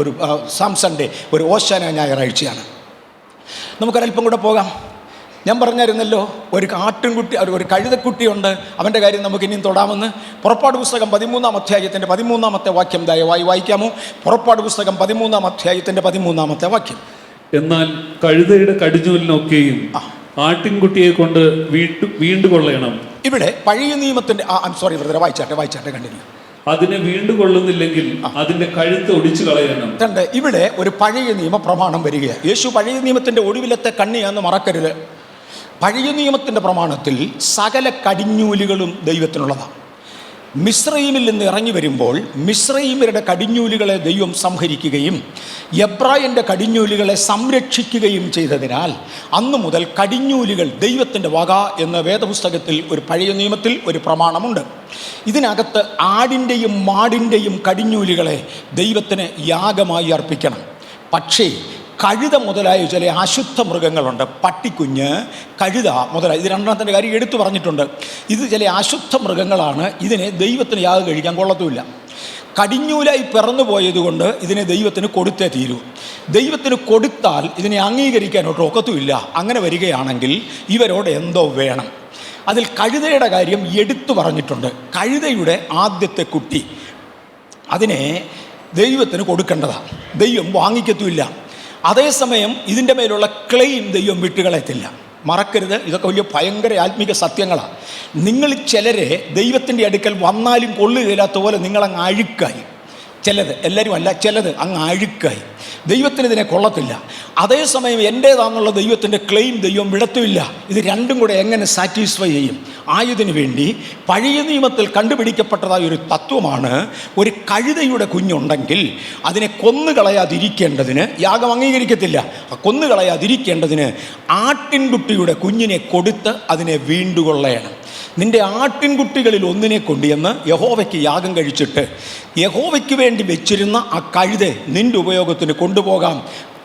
ഒരു സാം സൺഡേ, ഒരു ഓശാന ഞായറാഴ്ചയാണ്. നമുക്കൊരൽപ്പം കൂടെ പോകാം. ഞാൻ പറഞ്ഞായിരുന്നല്ലോ ഒരു ആട്ടിൻകുട്ടി, ഒരു കഴുതക്കുട്ടിയുണ്ട്, അവൻ്റെ കാര്യം നമുക്ക് ഇനിയും തൊടാമെന്ന്. പുറപ്പാട് പുസ്തകം 13-ാം അധ്യായത്തിൻ്റെ 13-ാമത്തെ വാക്യം ദയവായി വായിക്കാമോ? പുറപ്പാട് പുസ്തകം 13-ാം അധ്യായത്തിൻ്റെ 13-ാമത്തെ വാക്യം. എന്നാൽ കഴുതയുടെ കടിഞ്ഞൂലിനൊക്കെയും ആട്ടിൻകുട്ടിയെ കൊണ്ട് വീണ്ടുകൊള്ളണം. ഇവിടെ പഴയ നിയമത്തിൻ്റെ സോറി ബ്രദറെ, വായിച്ചാട്ടെ കണ്ടിന്യൂ. അതിനെ വീണ്ടുകൊള്ളുന്നില്ലെങ്കിൽ അതിന്റെ കഴുത്ത് ഒടിച്ചു കളയണം. ഇവിടെ ഒരു പഴയ നിയമ പ്രമാണം വരികയാണ്. യേശു പഴയ നിയമത്തിൻ്റെ ഒടുവിലത്തെ കണ്ണിയാന്ന് മറക്കരുത്. പഴയ നിയമത്തിൻ്റെ പ്രമാണത്തിൽ സകല കടിഞ്ഞൂലുകളും ദൈവത്തിനുള്ളതാണ്. മിസ്രയീമിൽ നിന്ന് ഇറങ്ങി വരുമ്പോൾ മിസ്രയീമ്യരുടെ കടിഞ്ഞൂലുകളെ ദൈവം സംഹരിക്കുകയും എബ്രായൻ്റെ കടിഞ്ഞൂലുകളെ സംരക്ഷിക്കുകയും ചെയ്തതിനാൽ അന്നു മുതൽ കടിഞ്ഞൂലുകൾ ദൈവത്തിൻ്റെ വക എന്ന വേദപുസ്തകത്തിൽ ഒരു പഴയ നിയമത്തിൽ ഒരു പ്രമാണമുണ്ട്. ഇതിനകത്ത് ആടിൻ്റെയും മാടിൻ്റെയും കടിഞ്ഞൂലുകളെ ദൈവത്തിന് യാഗമായി അർപ്പിക്കണം. പക്ഷേ കഴുത മുതലായ ചില അശുദ്ധ മൃഗങ്ങളുണ്ട്. പട്ടിക്കുഞ്ഞ്, കഴുത മുതലായ, ഇത് രണ്ടാമത്തെ കാര്യം എടുത്തു പറഞ്ഞിട്ടുണ്ട്. ഇത് ചില അശുദ്ധ മൃഗങ്ങളാണ്. ഇതിനെ ദൈവത്തിന് യാഗം കഴിക്കാൻ കൊള്ളത്തുമില്ല. കടിഞ്ഞൂലായി പിറന്നു പോയതുകൊണ്ട് ഇതിനെ ദൈവത്തിന് കൊടുത്തേ തീരൂ. ദൈവത്തിന് കൊടുത്താൽ ഇതിനെ അംഗീകരിക്കാനോട്ട് ഒക്കത്തുമില്ല. അങ്ങനെ വരികയാണെങ്കിൽ ഇവരോട് എന്തോ വേണം. അതിൽ കഴുതയുടെ കാര്യം എടുത്തു പറഞ്ഞിട്ടുണ്ട്. കഴുതയുടെ ആദ്യത്തെ കുട്ടി അതിനെ ദൈവത്തിന് കൊടുക്കേണ്ടതാണ്. ദൈവം വാങ്ങിക്കത്തുമില്ല. അതേസമയം ഇതിൻ്റെ മേലുള്ള ക്ലെയിം ദൈവം വിട്ടുകളയത്തില്ല. മറക്കരുത്, ഇതൊക്കെ വലിയ ഭയങ്കര ആത്മീക സത്യങ്ങളാണ്. നിങ്ങൾ ചിലരെ ദൈവത്തിൻ്റെ അടുക്കൽ വന്നാലും കൊള്ളുകയില്ലാത്ത പോലെ നിങ്ങളങ്ങ് അഴുക്കായി. ചിലത്, എല്ലാവരും അല്ല, ചിലത് അങ്ങ് അഴുക്കായി. ദൈവത്തിന് ഇതിനെ കൊള്ളത്തില്ല. അതേസമയം എൻ്റേതാണെന്നുള്ള ദൈവത്തിൻ്റെ ക്ലെയിം ദൈവം വിടത്തുമില്ല. ഇത് രണ്ടും കൂടെ എങ്ങനെ സാറ്റിസ്ഫൈ ചെയ്യും? ആയതിനു വേണ്ടി പഴയ നിയമത്തിൽ കണ്ടുപിടിക്കപ്പെട്ടതായ ഒരു തത്വമാണ്, ഒരു കഴുതയുടെ കുഞ്ഞുണ്ടെങ്കിൽ അതിനെ കൊന്നുകളയാതിരിക്കേണ്ടതിന്, യാഗം അംഗീകരിക്കത്തില്ല, കൊന്നുകളയാതിരിക്കേണ്ടതിന് ആട്ടിൻകുട്ടിയുടെ കുഞ്ഞിനെ കൊടുത്ത് അതിനെ വീണ്ടുകൊള്ളണം. നിൻ്റെ ആട്ടിൻകുട്ടികളിൽ ഒന്നിനെ കൊണ്ടുവന്ന് യഹോവയ്ക്ക് യാഗം കഴിച്ചിട്ട് യഹോവയ്ക്ക് വേണ്ടി വെച്ചിരുന്ന ആ കഴുതെ നിൻ്റെ ഉപയോഗത്തിന് കൊണ്ടുപോകാം.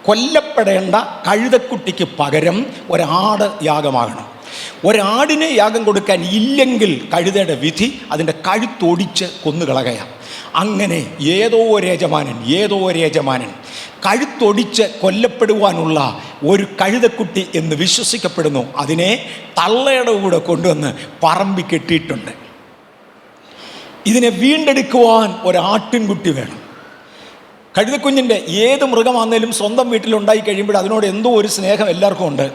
കൊല്ലപ്പെടേണ്ട കഴുതക്കുട്ടിക്ക് പകരം ഒരാട് യാഗമാകണം. ഒരാടിനെ യാഗം കൊടുക്കാൻ ഇല്ലെങ്കിൽ കഴുതയുടെ വിധി അതിൻ്റെ കഴുത്തൊടിച്ച് കൊന്നുകളകയാണ്. അങ്ങനെ ഏതോ ഒരു യജമാനൻ കഴുത്തൊടിച്ച് കൊല്ലപ്പെടുവാനുള്ള ഒരു കഴുതക്കുട്ടി എന്ന് വിശ്വസിക്കപ്പെടുന്നു. അതിനെ തള്ളയുടെ കൂടെ കൊണ്ടുവന്ന് പറമ്പി കെട്ടിയിട്ടുണ്ട്. ഇതിനെ വീണ്ടെടുക്കുവാൻ ഒരാട്ടിൻകുട്ടി വേണം. കഴുതക്കുഞ്ഞിൻ്റെ ഏത് മൃഗമാണെങ്കിലും സ്വന്തം വീട്ടിലുണ്ടായി കഴിയുമ്പോൾ അതിനോട് എന്തോ ഒരു സ്നേഹം എല്ലാവർക്കും ഉണ്ട്.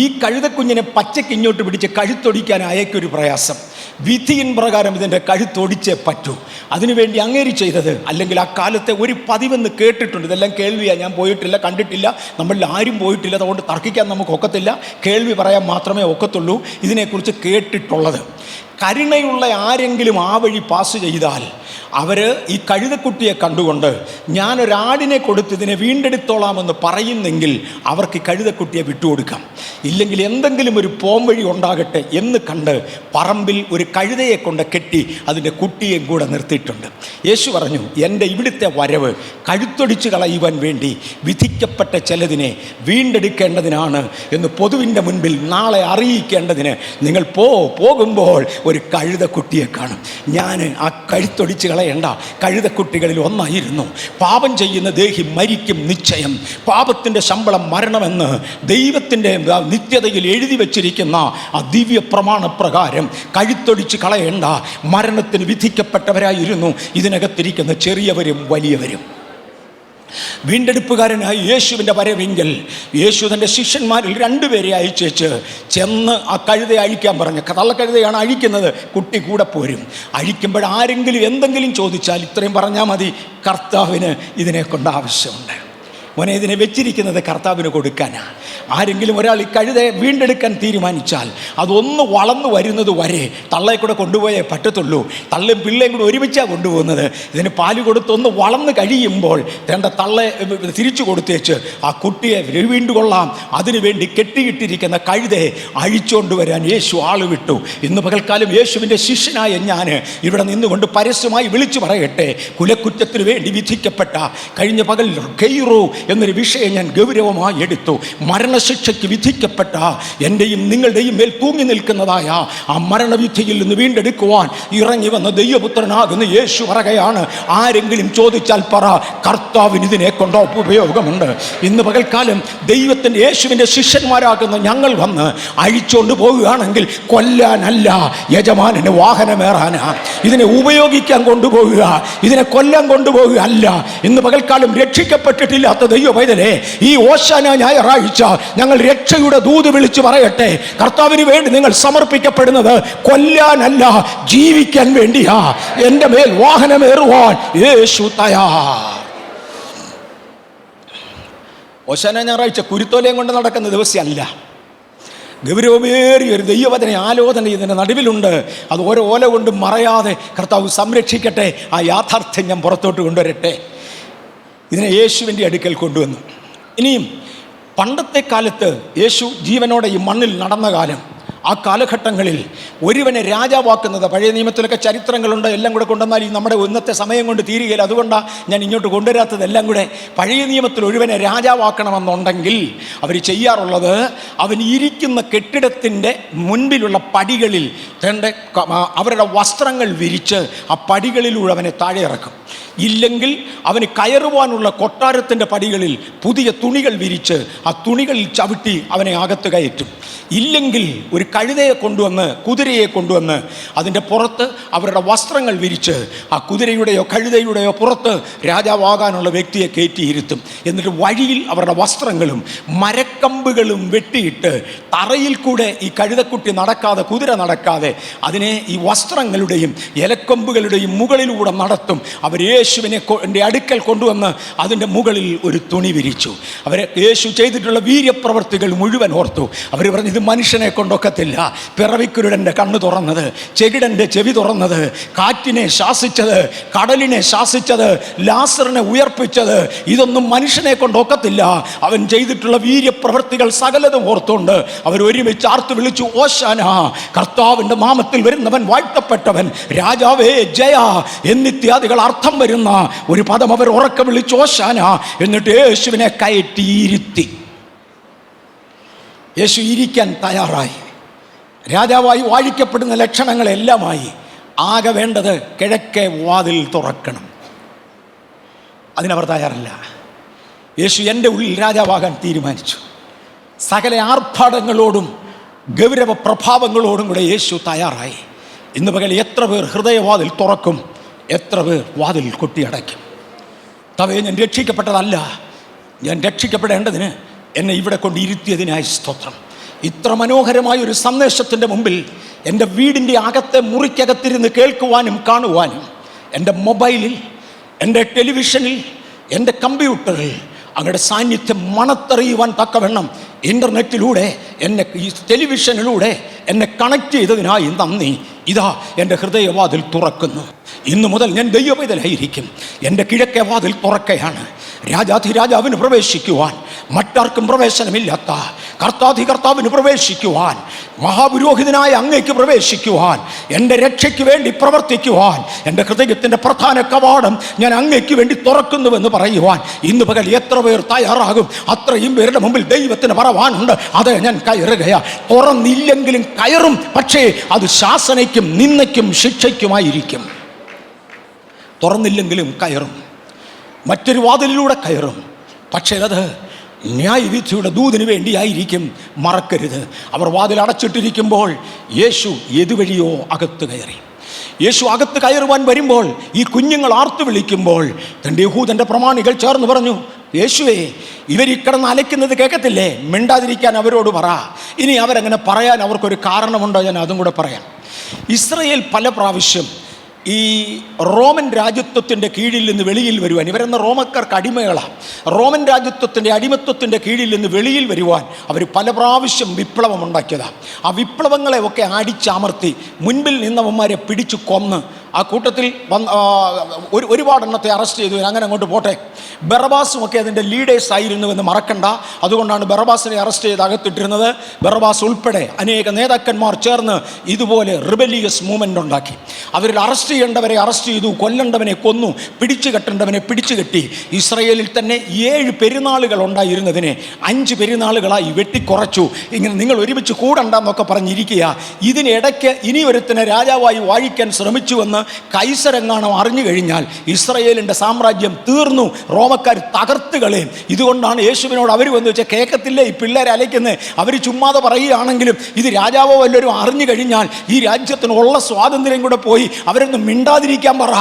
ഈ കഴുതക്കുഞ്ഞിനെ പച്ചയ്ക്ക് ഇങ്ങോട്ട് പിടിച്ച് കഴുത്തൊടിക്കാൻ അയക്കൊരു പ്രയാസം. വിധിയിൻ പ്രകാരം ഇതിൻ്റെ കഴുത്തൊടിച്ചേ പറ്റൂ. അതിനുവേണ്ടി അങ്ങേരി ചെയ്തത്, അല്ലെങ്കിൽ ആ കാലത്തെ ഒരു പതിവെന്ന് കേട്ടിട്ടുണ്ട്. ഇതെല്ലാം കേൾവിയാണ്, ഞാൻ പോയിട്ടില്ല, കണ്ടിട്ടില്ല, നമ്മളിൽ ആരും പോയിട്ടില്ല, അതുകൊണ്ട് തർക്കിക്കാൻ നമുക്ക് ഒക്കത്തില്ല, കേൾവി പറയാൻ മാത്രമേ ഒക്കത്തുള്ളൂ. ഇതിനെക്കുറിച്ച് കേട്ടിട്ടുള്ളത്, കരുണയുള്ള ആരെങ്കിലും ആ വഴി പാസ് ചെയ്താൽ അവർ ഈ കഴുതക്കുട്ടിയെ കണ്ടുകൊണ്ട് ഞാനൊരാടിനെ കൊടുത്ത് ഇതിനെ വീണ്ടെടുത്തോളാമെന്ന് പറയുന്നെങ്കിൽ അവർക്ക് ഈ കഴുതക്കുട്ടിയെ വിട്ടുകൊടുക്കാം. ഇല്ലെങ്കിൽ എന്തെങ്കിലും ഒരു പോംവഴി ഉണ്ടാകട്ടെ എന്ന് കണ്ട് പറമ്പിൽ ഒരു കഴുതയെ കൊണ്ട് കെട്ടി അതിൻ്റെ കുട്ടിയെ കൂടെ നിർത്തിയിട്ടുണ്ട്. യേശു പറഞ്ഞു, എൻ്റെ ഇവിടുത്തെ വരവ് കഴുത്തൊടിച്ച് കളയുവാൻ വേണ്ടി വിധിക്കപ്പെട്ട ചിലതിനെ വീണ്ടെടുക്കേണ്ടതിനാണ് എന്ന് പൊതുവിൻ്റെ മുൻപിൽ നാളെ അറിയിക്കേണ്ടതിന് നിങ്ങൾ പോകുമ്പോൾ ഒരു കഴുതക്കുട്ടിയെ കാണും. ഞാൻ ആ കഴുത്തൊടിച്ച് കളയേണ്ട കഴുതക്കുട്ടികളിൽ ഒന്നായിരുന്നു. പാപം ചെയ്യുന്ന ദേഹി മരിക്കും നിശ്ചയം, പാപത്തിൻ്റെ ശമ്പളം മരണമെന്ന് ദൈവത്തിൻ്റെ നിത്യതയിൽ എഴുതി വച്ചിരിക്കുന്ന ആ ദിവ്യ പ്രമാണപ്രകാരം കഴുത്തൊടിച്ച് കളയേണ്ട മരണത്തിന് വിധിക്കപ്പെട്ടവരായിരുന്നു ഇതിനകത്തിരിക്കുന്ന ചെറിയവരും വലിയവരും. വീണ്ടെടുപ്പുകാരനായി യേശുവിൻ്റെ വരവെങ്കിൽ യേശു തൻ്റെ ശിഷ്യന്മാരിൽ 2 പേരെ അയച്ചേച്ച് ചെന്ന് ആ കഴുതയെ അഴിക്കാൻ പറഞ്ഞ്, തള്ളക്കഴുതയാണ് അഴിക്കുന്നത്, കുട്ടി കൂടെ പോരും. അഴിക്കുമ്പോൾ ആരെങ്കിലും എന്തെങ്കിലും ചോദിച്ചാൽ ഇത്രയും പറഞ്ഞാൽ മതി, കർത്താവിന് ഇതിനെ കൊണ്ട് ആവശ്യമുണ്ട്. മോനെ ഇതിനെ വെച്ചിരിക്കുന്നത് കർത്താവിന് കൊടുക്കാനാ. ആരെങ്കിലും ഒരാൾ ഈ കഴുതയെ വീണ്ടെടുക്കാൻ തീരുമാനിച്ചാൽ അതൊന്ന് വളർന്നു വരുന്നത് വരെ തള്ളയെ കൂടെ കൊണ്ടുപോയേ പറ്റത്തുള്ളൂ. തള്ളയും പിള്ളയും കൂടെ ഒരുമിച്ചാണ് കൊണ്ടുപോകുന്നത്. ഇതിന് പാല് കൊടുത്തൊന്ന് വളർന്നു കഴിയുമ്പോൾ വേണ്ട തള്ളയെ തിരിച്ചു കൊടുത്തേച്ച് ആ കുട്ടിയെ വീണ്ടുകൊള്ളാം. അതിനുവേണ്ടി കെട്ടിയിട്ടിരിക്കുന്ന കഴുതയെ അഴിച്ചുകൊണ്ട് വരാൻ യേശു ആള് വിട്ടു. ഇന്ന് പകൽക്കാലം യേശുവിൻ്റെ ശിഷ്യനായ ഞാൻ ഇവിടെ നിന്നുകൊണ്ട് പരസ്യമായി വിളിച്ചു പറയട്ടെ, കുലക്കുറ്റത്തിന് വേണ്ടി വിധിക്കപ്പെട്ട കഴിഞ്ഞ പകൽ ഗെയ്റോ എന്നൊരു വിഷയം ഞാൻ ഗൗരവമായി എടുത്തു. മരണശിക്ഷയ്ക്ക് വിധിക്കപ്പെട്ട എൻ്റെയും നിങ്ങളുടെയും മേൽ തൂങ്ങി നിൽക്കുന്നതായ ആ മരണവിധിയിൽ നിന്ന് വീണ്ടെടുക്കുവാൻ ഇറങ്ങി വന്ന ദൈവപുത്രനാകുന്ന യേശു പറയുകയാണ്, ആരെങ്കിലും ചോദിച്ചാൽ പറ, കർത്താവിന് ഇതിനെ കൊണ്ട് ഉപയോഗമുണ്ട്. ഇന്ന് പകൽക്കാലം ദൈവത്തിൻ്റെ യേശുവിൻ്റെ ശിഷ്യന്മാരാകുന്ന ഞങ്ങൾ വന്ന് അഴിച്ചുകൊണ്ട് പോവുകയാണെങ്കിൽ കൊല്ലാനല്ല, യജമാനന് വാഹനമേറാനാ. ഇതിനെ ഉപയോഗിക്കാൻ കൊണ്ടുപോകുക, ഇതിനെ കൊല്ലാൻ കൊണ്ടുപോകുക അല്ല. ഇന്ന് പകൽക്കാലം രക്ഷിക്കപ്പെട്ടിട്ടില്ലാത്ത ദൈവ പൈതലേ, ഈ ഓശാന ഞായറാഴ്ച ഞങ്ങൾ രക്ഷയുടെ ദൂത് വിളിച്ചു പറയട്ടെ, കർത്താവിന് വേണ്ടി നിങ്ങൾ സമർപ്പിക്കപ്പെടുന്നത് കൊല്ലാനല്ല, ജീവിക്കാൻ വേണ്ടിയാ. എൻ്റെ മേൽ വാഹനമേറുവാൻ യേശു തയ്യാർ. ഓശാന ഞായറാഴ്ച കുരുത്തോലയും കൊണ്ട് നടക്കുന്ന ദിവസമല്ല. ഗൗരവമേറിയ ഒരു ദൈവവചന ആലോചന ഇതിൻ്റെ നടുവിലുണ്ട്. അത് ഓരോ ഓല കൊണ്ടും മറയാതെ കർത്താവ് സംരക്ഷിക്കട്ടെ. ആ യാഥാർത്ഥ്യം ഞാൻ പുറത്തോട്ട് കൊണ്ടുവരട്ടെ. ഇതിനെ യേശുവിൻ്റെ അടുക്കൽ കൊണ്ടുവന്നു. ഇനിയും പണ്ടത്തെ കാലത്ത് യേശു ജീവനോടെ ഈ മണ്ണിൽ നടന്ന കാലം, ആ കാലഘട്ടങ്ങളിൽ ഒരുവനെ രാജാവാക്കുന്നത്, പഴയ നിയമത്തിലൊക്കെ ചരിത്രങ്ങളുണ്ട്, എല്ലാം കൂടെ കൊണ്ടുവന്നാൽ ഈ നമ്മുടെ ഇന്നത്തെ സമയം കൊണ്ട് തീരുകയില്ല. അതുകൊണ്ടാണ് ഞാൻ ഇങ്ങോട്ട് കൊണ്ടുവരാത്തതെല്ലാം കൂടെ. പഴയ നിയമത്തിൽ ഒരുവനെ രാജാവാക്കണമെന്നുണ്ടെങ്കിൽ അവർ ചെയ്യാറുള്ളത്, അവൻ ഇരിക്കുന്ന കെട്ടിടത്തിൻ്റെ മുൻപിലുള്ള പടികളിൽ അവരുടെ വസ്ത്രങ്ങൾ വിരിച്ച് ആ പടികളിലൂടെ അവനെ താഴെ ഇറക്കും. ഇല്ലെങ്കിൽ അവന് കയറുവാനുള്ള കൊട്ടാരത്തിൻ്റെ പടികളിൽ പുതിയ തുണികൾ വിരിച്ച് ആ തുണികളിൽ ചവിട്ടി അവനെ അകത്ത് കയറ്റും. ഇല്ലെങ്കിൽ ഒരു കഴുതയെ കൊണ്ടുവന്ന്, കുതിരയെ കൊണ്ടുവന്ന് അതിൻ്റെ പുറത്ത് അവരുടെ വസ്ത്രങ്ങൾ വിരിച്ച് ആ കുതിരയുടെയോ കഴുതയുടെയോ പുറത്ത് രാജാവാകാനുള്ള വ്യക്തിയെ കയറ്റിയിരുത്തും. എന്നിട്ട് വഴിയിൽ അവരുടെ വസ്ത്രങ്ങളും മരക്കമ്പുകളും വെട്ടിയിട്ട് തറയിൽ കൂടെ ഈ കഴുതക്കുട്ടി നടക്കാതെ, കുതിര നടക്കാതെ അതിനെ ഈ വസ്ത്രങ്ങളുടെയും ഇലക്കൊമ്പുകളുടെയും മുകളിലൂടെ നടത്തും. അവർ യേശുവിനെ അടുക്കൽ കൊണ്ടുവന്ന് അതിൻ്റെ മുകളിൽ ഒരു തുണി വിരിച്ചു. യേശു ചെയ്തിട്ടുള്ള വീര്യപ്രവർത്തികൾ മുഴുവൻ ഓർത്തു. അവർ പറഞ്ഞു, ഇത് മനുഷ്യനെ കൊണ്ടൊക്കത്തില്ല. പിറവിക്കുരുടൻ്റെ കണ്ണ് തുറന്നത്, ചെകിടൻ്റെ ചെവി തുറന്നത്, കാറ്റിനെ ശാസിച്ചത്, കടലിനെ ശാസിച്ചത്, ലാസറിനെ ഉയർപ്പിച്ചത്, ഇതൊന്നും മനുഷ്യനെ കൊണ്ടൊക്കത്തില്ല. അവൻ ചെയ്തിട്ടുള്ള വീര്യപ്രവർത്തികൾ സകലതും ഓർത്തുകൊണ്ട് അവർ ഒരുമിച്ച് ആർത്ത് വിളിച്ചു, ഓശാന, കർത്താവിൻ്റെ നാമത്തിൽ വരുന്നവൻ വാഴ്ത്തപ്പെട്ടവൻ, രാജാവേ ജയ എന്നിത്യാദികൾ അർത്ഥം വരുന്ന ഒരു പദം അവർ ഉറക്കെ വിളിച്ചു, ഓശാന. എന്നിട്ട് യേശുവിനെ കയറ്റിയിരുത്തി. യേശു ഇരിക്കാൻ തയ്യാറായി. രാജാവായി വാഴിക്കപ്പെടുന്ന ലക്ഷണങ്ങളെല്ലാമായി. ആകെ വേണ്ടത് കിഴക്കേ വാതിൽ തുറക്കണം. അതിനവർ തയ്യാറല്ല. യേശു എൻ്റെ ഉള്ളിൽ രാജാവാകാൻ തീരുമാനിച്ചു. സകല ആർഭാടങ്ങളോടും ഗൗരവ പ്രഭാവങ്ങളോടും കൂടെ യേശു തയ്യാറായി. ഇന്ന് പകൽ എത്ര പേർ ഹൃദയവാതിൽ തുറക്കും, എത്ര പേർ വാതിൽ കൊട്ടിയടയ്ക്കും? തവേ, ഞാൻ രക്ഷിക്കപ്പെട്ടതല്ല, ഞാൻ രക്ഷിക്കപ്പെടേണ്ടതിന് എന്നെ ഇവിടെ കൊണ്ട് ഇരുത്തിയതിനായി സ്തോത്രം. ഇത്ര മനോഹരമായ ഒരു സന്ദേശത്തിൻ്റെ മുമ്പിൽ എൻ്റെ വീടിൻ്റെ അകത്തെ മുറിക്കകത്തിരുന്ന് കേൾക്കുവാനും കാണുവാനും എൻ്റെ മൊബൈലിൽ, എൻ്റെ ടെലിവിഷനിൽ, എൻ്റെ കമ്പ്യൂട്ടറിൽ അങ്ങയുടെ സാന്നിധ്യം മണത്തറിയുവാൻ തക്കവണ്ണം ഇൻ്റർനെറ്റിലൂടെ എന്നെ, ഈ ടെലിവിഷനിലൂടെ എന്നെ കണക്ട് ചെയ്തതിനായി നന്ദി. ഇതാ എൻ്റെ ഹൃദയവാതിൽ തുറക്കുന്നു. ഇന്നു മുതൽ ഞാൻ ദൈവപൈതലായിരിക്കും. എൻ്റെ കിഴക്കേ വാതിൽ തുറക്കുകയാണ്. രാജാധിരാജാവിന് പ്രവേശിക്കുവാൻ, മറ്റാർക്കും പ്രവേശനമില്ലാത്ത കർത്താധികർത്താവിന് പ്രവേശിക്കുവാൻ, മഹാപുരോഹിതനായ അങ്ങയ്ക്ക് പ്രവേശിക്കുവാൻ, എൻ്റെ രക്ഷയ്ക്ക് വേണ്ടി പ്രവർത്തിക്കുവാൻ, എൻ്റെ ഹൃദയത്തിൻ്റെ പ്രധാന കവാടം ഞാൻ അങ്ങയ്ക്ക് വേണ്ടി തുറക്കുന്നുവെന്ന് പറയുവാൻ ഇന്ന് പകൽ എത്ര പേർ തയ്യാറാകും? അത്രയും പേരുടെ മുമ്പിൽ ദൈവത്തിന് പറവാനുണ്ട്. അത് ഞാൻ കയറുകയാ. തുറന്നില്ലെങ്കിലും കയറും. പക്ഷേ അത് ശാസനയ്ക്കും നിന്ദയ്ക്കും ശിക്ഷയ്ക്കുമായിരിക്കും. തുറന്നില്ലെങ്കിലും കയറും. മറ്റൊരു വാതിലിലൂടെ കയറും. പക്ഷേ അത് ന്യായവിധിയുടെ ദൂതിന് വേണ്ടിയായിരിക്കും. മറക്കരുത്. അവർ വാതിൽ അടച്ചിട്ടിരിക്കുമ്പോൾ യേശു ഏതുവഴിയോ അകത്ത് കയറി. യേശു അകത്ത് കയറുവാൻ വരുമ്പോൾ ഈ കുഞ്ഞുങ്ങൾ ആർത്തു വിളിക്കുമ്പോൾ തൻ്റെ യഹൂദൻ്റെ പ്രമാണികൾ ചേർന്ന് പറഞ്ഞു, യേശുവേ, ഇവരിക്കിടന്ന് അലയ്ക്കുന്നത് കേൾക്കത്തില്ലേ? മിണ്ടാതിരിക്കാൻ അവരോട് പറ. ഇനി അവരങ്ങനെ പറയാൻ അവർക്കൊരു കാരണമുണ്ടോ? ഞാൻ അതും കൂടെ പറയാം. ഇസ്രയേൽ പല പ്രാവശ്യം ഈ റോമൻ രാജ്യത്വത്തിൻ്റെ കീഴിൽ നിന്ന് വെളിയിൽ വരുവാൻ, ഇവരെന്ന റോമക്കാർക്ക് അടിമകളാണ്, റോമൻ രാജ്യത്വത്തിൻ്റെ അടിമത്വത്തിൻ്റെ കീഴിൽ നിന്ന് വെളിയിൽ വരുവാൻ അവർ പല പ്രാവശ്യം വിപ്ലവം ഉണ്ടാക്കിയതാണ്. ആ വിപ്ലവങ്ങളെ ഒക്കെ അടിച്ചമർത്തി മുൻപിൽ നിന്നവന്മാരെ പിടിച്ചു കൊന്ന് ആ കൂട്ടത്തിൽ ഒരുപാടെണ്ണത്തെ അറസ്റ്റ് ചെയ്തു. അങ്ങനെ അങ്ങോട്ട് പോട്ടെ. ബറബാസും ഒക്കെ അതിൻ്റെ ലീഡേഴ്സ് ആയിരുന്നുവെന്ന് മറക്കണ്ട. അതുകൊണ്ടാണ് ബറബാസിനെ അറസ്റ്റ് ചെയ്ത് അകത്തിട്ടിരുന്നത്. ബറബാസ് ഉൾപ്പെടെ അനേക നേതാക്കന്മാർ ചേർന്ന് ഇതുപോലെ റിബലിയസ് മൂവ്മെൻ്റ് ഉണ്ടാക്കി. അവരിൽ അറസ്റ്റ് ചെയ്യേണ്ടവരെ അറസ്റ്റ് ചെയ്തു, കൊല്ലേണ്ടവനെ കൊന്നു, പിടിച്ചു കെട്ടേണ്ടവനെ പിടിച്ചു കെട്ടി. ഇസ്രയേലിൽ തന്നെ 7 പെരുന്നാളുകൾ ഉണ്ടായിരുന്നതിനെ 5 പെരുന്നാളുകളായി വെട്ടിക്കുറച്ചു. ഇങ്ങനെ നിങ്ങൾ ഒരുമിച്ച് കൂടണ്ടെന്നൊക്കെ പറഞ്ഞിരിക്കുക. ഇതിനിടയ്ക്ക് ഇനി ഒരുത്തനെ രാജാവായി വാഴിക്കാൻ ശ്രമിച്ചുവെന്ന് കൈസരെങ്ങാണോ അറിഞ്ഞു കഴിഞ്ഞാൽ ഇസ്രയേലിൻ്റെ സാമ്രാജ്യം തീർന്നു, റോമക്കാർ തകർത്ത് കളയും. ഇതുകൊണ്ടാണ് യേശുവിനോട് അവർ വന്ന് വെച്ചാൽ കേൾക്കത്തില്ലേ ഈ പിള്ളേരെ അലയ്ക്കുന്നത്, അവർ ചുമ്മാതെ പറയുകയാണെങ്കിലും ഇത് രാജാവോ വല്ലവരും അറിഞ്ഞു കഴിഞ്ഞാൽ ഈ രാജ്യത്തിനുള്ള സ്വാതന്ത്ര്യം കൂടെ പോയി, അവരൊന്നും മിണ്ടാതിരിക്കാൻ പറ.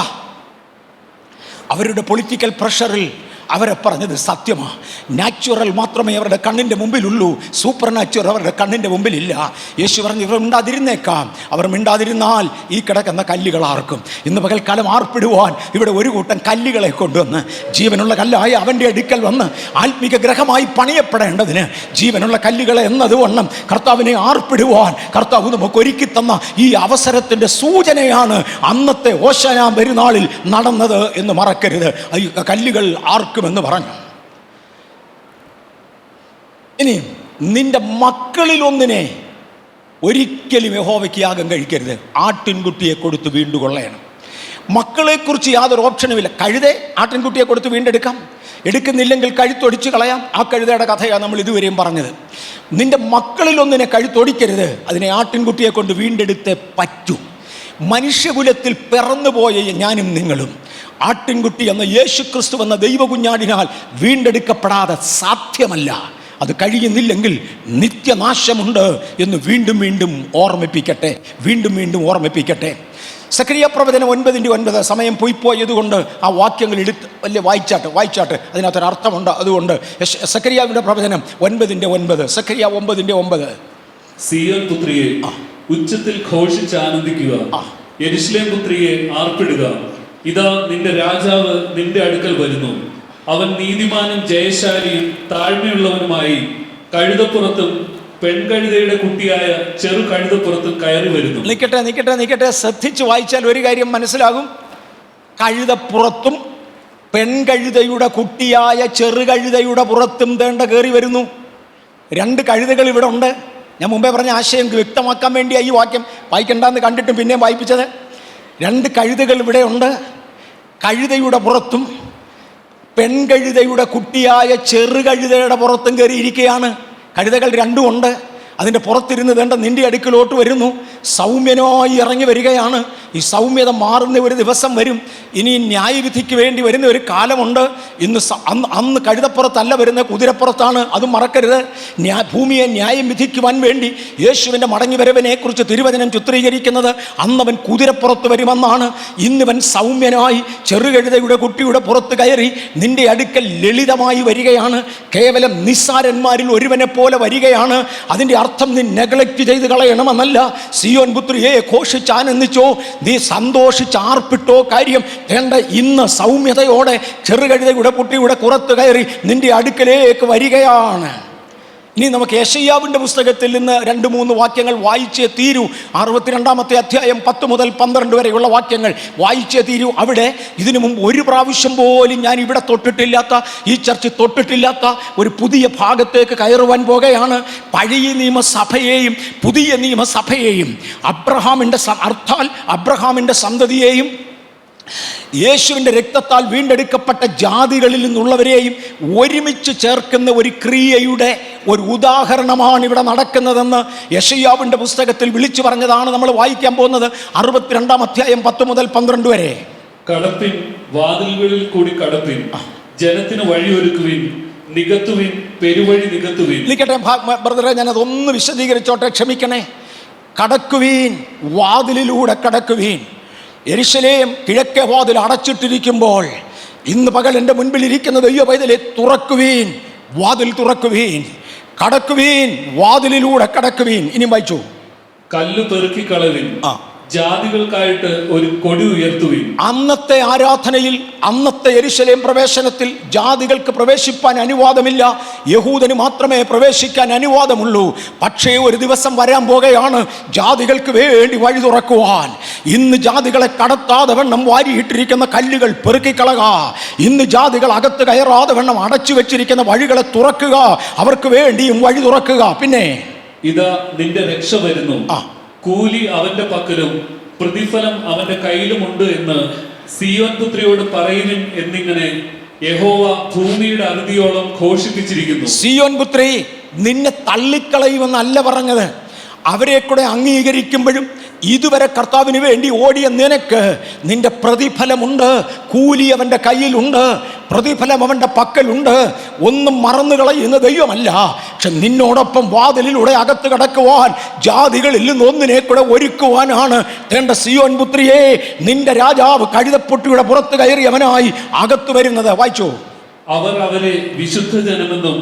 അവരുടെ പൊളിറ്റിക്കൽ പ്രഷറിൽ അവരെ പറഞ്ഞത് സത്യമാണ്. നാച്ചുറൽ മാത്രമേ അവരുടെ കണ്ണിൻ്റെ മുമ്പിലുള്ളൂ, സൂപ്പർ നാച്ചുറൽ അവരുടെ കണ്ണിൻ്റെ മുമ്പിലില്ല. യേശു പറഞ്ഞു ഇവർ മിണ്ടാതിരുന്നേക്കാം. അവർ മിണ്ടാതിരുന്നാൽ ഈ കിടക്കുന്ന കല്ലുകൾ ആർക്കും. ഇന്ന് പകൽക്കാലം ആർപ്പിടുവാൻ ഇവിടെ ഒരു കൂട്ടം കല്ലുകളെ കൊണ്ടുവന്ന് ജീവനുള്ള കല്ലായി അവൻ്റെ അടുക്കൽ വന്ന് ആത്മീക ഗ്രഹമായി പണിയപ്പെടേണ്ടതിന് ജീവനുള്ള കല്ലുകളെ എന്നതുവണ്ണം കർത്താവിനെ ആർപ്പിടുവാൻ കർത്താവ് നമുക്ക് ഒരുക്കി തന്ന ഈ അവസരത്തിൻ്റെ സൂചനയാണ് അന്നത്തെ ഓശാന പെരുന്നാളിൽ നടന്നത് എന്ന് മറക്കരുത്. ഈ കല്ലുകൾ ആർക്കുമെന്ന് പറഞ്ഞു. ഇനി നിന്റെ മക്കളിൽ ഒന്നിനെ ഒരിക്കലും യഹോവയ്ക്ക് യാഗം കഴിക്കരുത്. ആട്ടിൻകുട്ടിയെ കൊടുത്ത് വീണ്ടുകൊള്ളണം. മക്കളെക്കുറിച്ച് യാതൊരു ഓപ്ഷനുമില്ല. കഴുതെ ആട്ടിൻകുട്ടിയെ കൊടുത്ത് വീണ്ടെടുക്കാം, എടുക്കുന്നില്ലെങ്കിൽ കഴുത്തൊടിച്ച് കളയാം. ആ കഴുതയുടെ കഥയാണ് നമ്മൾ ഇതുവരെയും പറഞ്ഞത്. നിന്റെ മക്കളിൽ ഒന്നിനെ കഴുത്തൊടിക്കരുത്, അതിനെ ആട്ടിൻകുട്ടിയെ കൊണ്ട് വീണ്ടെടുത്തേ പറ്റൂ. മനുഷ്യകുലത്തിൽ പിറന്നുപോയ ഞാനും നിങ്ങളും ആട്ടിൻകുട്ടി എന്ന യേശുക്രിസ്തു എന്ന ദൈവകുഞ്ഞാടിനാൽ വീണ്ടെടുക്കപ്പെടാതെ സാധ്യമല്ല. അത് കഴിയുന്നില്ലെങ്കിൽ നിത്യനാശമുണ്ട് എന്ന് വീണ്ടും വീണ്ടും ഓർമ്മിപ്പിക്കട്ടെ. സക്കറിയ പ്രവചനം 9:9. സമയം പോയതുകൊണ്ട് ആ വാക്യങ്ങൾ എടുത്ത് വലിയ വായിച്ചാട്ട് അതിനകത്തൊരർത്ഥമുണ്ട്. അതുകൊണ്ട് സക്കറിയാവിൻ്റെ പ്രവചനം 9:9. സക്കറിയ 9:9. സിയോൻ പുത്രിയെ ഉച്ചത്തിൽ ഘോഷിച്ച് ആനന്ദിക്കുക, യെരൂശലേം പുത്രിയെ ആർപ്പിടുക. ഇതാ നിന്റെ രാജാവ് നിന്റെ അടുക്കൽ വരുന്നു. അവൻ നീതിമാനും ജയശാലിയും താഴ്മയുള്ളവനുമായി കഴുതപ്പുറത്തും പെൺകഴുതയുടെ കുട്ടിയായ ചെറു കഴുതപ്പുറത്തും കയറി വരുന്നു. നിൽക്കട്ടെ. ശ്രദ്ധിച്ച് വായിച്ചാൽ ഒരു കാര്യം മനസ്സിലാകും. കഴുതപ്പുറത്തും പെൺകഴുതയുടെ കുട്ടിയായ ചെറുകഴുതയുടെ പുറത്തും തേണ്ട കയറി വരുന്നു. 2 കഴുതകൾ ഇവിടെ ഉണ്ട്. ഞാൻ മുമ്പേ പറഞ്ഞ ആശയം വ്യക്തമാക്കാൻ വേണ്ടിയാണ് ഈ വാക്യം വായിക്കണ്ടെന്ന് കണ്ടിട്ടും പിന്നെയും വായിപ്പിച്ചത്. 2 കഴുതകൾ ഇവിടെ ഉണ്ട്. കഴുതയുടെ പുറത്തും പെൺകഴുതയുടെ കുട്ടിയായ ചെറുകഴുതയുടെ പുറത്തും കയറിയിരിക്കുകയാണ്. കഴുതകൾ 2 ഉണ്ട്. അതിൻ്റെ പുറത്തിരുന്ന് വേണ്ട നിൻ്റെ അടുക്കലോട്ട് വരുന്നു. സൗമ്യനായി ഇറങ്ങി വരികയാണ്. ഈ സൗമ്യത മാറുന്ന ഒരു ദിവസം വരും. ഇനി ന്യായവിധിക്ക് വേണ്ടി വരുന്ന ഒരു കാലമുണ്ട്. അന്ന് കഴുതപ്പുറത്തല്ല വരുന്നത്, കുതിരപ്പുറത്താണ്. അതും മറക്കരുത്. ഭൂമിയെ ന്യായം വിധിക്കുവാൻ വേണ്ടി യേശുവിൻ്റെ മടങ്ങിവരവിനെ കുറിച്ച് തിരുവചനം ചിത്രീകരിക്കുന്നത് അന്നവൻ കുതിരപ്പുറത്ത് വരുമെന്നാണ്. ഇന്നിവൻ സൗമ്യനായി ചെറുകഴുതയുടെ കുട്ടിയുടെ പുറത്ത് കയറി നിന്റെ അടുക്കൽ ലളിതമായി വരികയാണ്. കേവലം നിസ്സാരന്മാരിൽ ഒരുവനെ പോലെ വരികയാണ്. അതിൻ്റെ അർത്ഥം നീ നെഗ്ലക്റ്റ് ചെയ്ത് കളയണമെന്നല്ല. സിയോൻ പുത്രിയെ ഘോഷിച്ചാനന്ദിച്ചോ, നീ സന്തോഷിച്ച് ആർപ്പിട്ടോ. കാര്യം വേണ്ട, ഇന്ന് സൗമ്യതയോടെ ചെറുകഴുതയുടെ കുട്ടിയുടെ പുറത്ത് കയറി നിന്റെ അടുക്കലേക്ക് വരികയാണ്. ഇനി നമുക്ക് യെശയ്യാവിൻ്റെ പുസ്തകത്തിൽ നിന്ന് 2-3 വാക്യങ്ങൾ വായിച്ചേ തീരൂ. 62-ാമത്തെ അധ്യായം 10 മുതൽ 12 വരെയുള്ള വാക്യങ്ങൾ വായിച്ചേ തീരൂ. അവിടെ ഇതിനു മുമ്പ് ഒരു പ്രാവശ്യം പോലും ഞാൻ ഇവിടെ തൊട്ടിട്ടില്ലാത്ത, ഈ ചർച്ച തൊട്ടിട്ടില്ലാത്ത ഒരു പുതിയ ഭാഗത്തേക്ക് കയറുവാൻ പോകുകയാണ്. പഴയ നിയമസഭയെയും പുതിയ നിയമസഭയെയും അബ്രഹാമിൻ്റെ സന്തതിയെയും യേശുവിൻ്റെ രക്തത്താൽ വീണ്ടെടുക്കപ്പെട്ട ജാതികളിൽ നിന്നുള്ളവരെയും ഒരുമിച്ച് ചേർക്കുന്ന ഒരു ക്രിയയുടെ ഒരു ഉദാഹരണമാണ് ഇവിടെ നടക്കുന്നതെന്ന് യെശയ്യാവിൻ്റെ പുസ്തകത്തിൽ വിളിച്ചു പറഞ്ഞതാണ് നമ്മൾ വായിക്കാൻ പോകുന്നത്. 62-ാം അധ്യായം 10 മുതൽ 12 വരെ. കടപ്പിൻ, വാതിലുകളിൽ കൂടി കടപ്പിൻ, ജനത്തിന് വഴിയൊരുക്കുവിൻ, നികത്തുവിൻ, പെരുവഴി നികത്തുവിൻ. നിൽക്കട്ടെ ബ്രദറെ, ഞാനതൊന്ന് വിശദീകരിച്ചോട്ടെ, ക്ഷമിക്കണേ. കടക്കുവീൻ, വാതിലിലൂടെ കടക്കുവീൻ. യെരൂശലേം കിഴക്കേ വാതിൽ അടച്ചിട്ടിരിക്കുമ്പോൾ ഇന്ന് പകൽ എൻ്റെ മുൻപിലിരിക്കുന്ന ദൈവ പൈതലെ തുറക്കുവീൻ, വാതിൽ തുറക്കുവീൻ, കടക്കുവീൻ, വാതിലിലൂടെ കടക്കുവീൻ. ഇനിയും വായിച്ചു. കല്ല് പെറുക്കിക്കളവിൻ, ജാതികൾക്കായിട്ട് ഒരു കൊടി ഉയർത്തുവിൻ. അന്നത്തെ ആരാധനയിൽ, അന്നത്തെ യെരൂശലേം പ്രവേശനത്തിൽ ജാതികൾക്ക് പ്രവേശിപ്പാൻ അനുവാദമില്ല. യഹൂദന് മാത്രമേ പ്രവേശിക്കാൻ അനുവാദമുള്ളൂ. പക്ഷേ ഒരു ദിവസം വരാൻ പോകുകയാണ് ജാതികൾക്ക് വേണ്ടി വഴി തുറക്കുവാൻ. ഇന്ന് ജാതികളെ കടത്താതെ വണ്ണം വാരിയിട്ടിരിക്കുന്ന കല്ലുകൾ പെറുക്കിക്കളക. ഇന്ന് ജാതികൾ അകത്ത് കയറാതെ വണ്ണം അടച്ചു വെച്ചിരിക്കുന്ന വഴികളെ തുറക്കുക. അവർക്ക് വേണ്ടിയും വഴി തുറക്കുക. പിന്നെ ഇതാ നിന്റെ രക്ഷ വരുന്നു, കൂലി അവന്റെ പക്കലും പ്രതിഫലം അവന്റെ കയ്യിലുമുണ്ട് എന്ന് സിയോൻ പുത്രിയോട് പറയുവിൻ എന്നിങ്ങനെ യഹോവ ഭൂമിയുടെ അറുതിയോളം ഘോഷിപ്പിച്ചിരിക്കുന്നു. സിയോൻ പുത്രി, നിന്നെ തള്ളിക്കളയുമെന്നല്ല പറഞ്ഞത്. അവരെ കൂടെ അംഗീകരിക്കുമ്പോഴും ഇതുവരെ കർത്താവിന് വേണ്ടി ഓടിയ നിനക്ക് നിന്റെ പ്രതിഫലമുണ്ട്. കൂലി അവൻ്റെ കയ്യിലുണ്ട്, പ്രതിഫലം അവൻ്റെ പക്കലുണ്ട്. ഒന്നും മറന്നു കളയുന്ന ദൈവമല്ല. പക്ഷെ നിന്നോടൊപ്പം വാതിലിലൂടെ അകത്ത് കടക്കുവാൻ, ജാതികളിൽ നിന്ന് ഒന്നിനെ കൂടെ ഒരുക്കുവാനാണ് തേണ്ട സിയോൻ പുത്രിയെ നിന്റെ രാജാവ് കഴുതപ്പൊട്ടിയുടെ പുറത്ത് കയറിയവനായി അകത്ത് വരുന്നത്. വായിച്ചോ. അവർ അവരെ വിശുദ്ധ ജനമെന്നും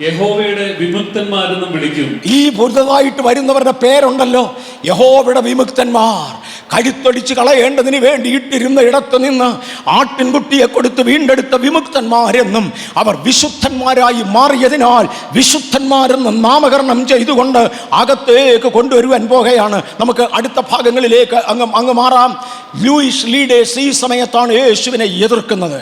യഹോവയുടെ വിമുക്തന്മാരെന്നും വിളിക്കും. ഈ പുതുതായിട്ട് വരുന്നവരുടെ പേരുണ്ടല്ലോ, യഹോവയുടെ വിമുക്തന്മാർ. കഴുത്തൊടിച്ച് കളയേണ്ടതിന് വേണ്ടി ഇട്ടിരുന്ന ഇടത്ത് നിന്ന് ആട്ടിൻകുട്ടിയെ കൊടുത്ത് വീണ്ടെടുത്ത വിമുക്തന്മാരെന്നും അവർ വിശുദ്ധന്മാരായി മാറിയതിനാൽ വിശുദ്ധന്മാരെന്നും നാമകരണം ചെയ്തുകൊണ്ട് അകത്തേക്ക് കൊണ്ടുവരുവാൻ പോകുകയാണ്. നമുക്ക് അടുത്ത ഭാഗങ്ങളിലേക്ക് അങ്ങ് മാറാം. ലൂയിസ് ലീഡേഴ്സ് ഈ സമയത്താണ് യേശുവിനെ എതിർക്കുന്നത്.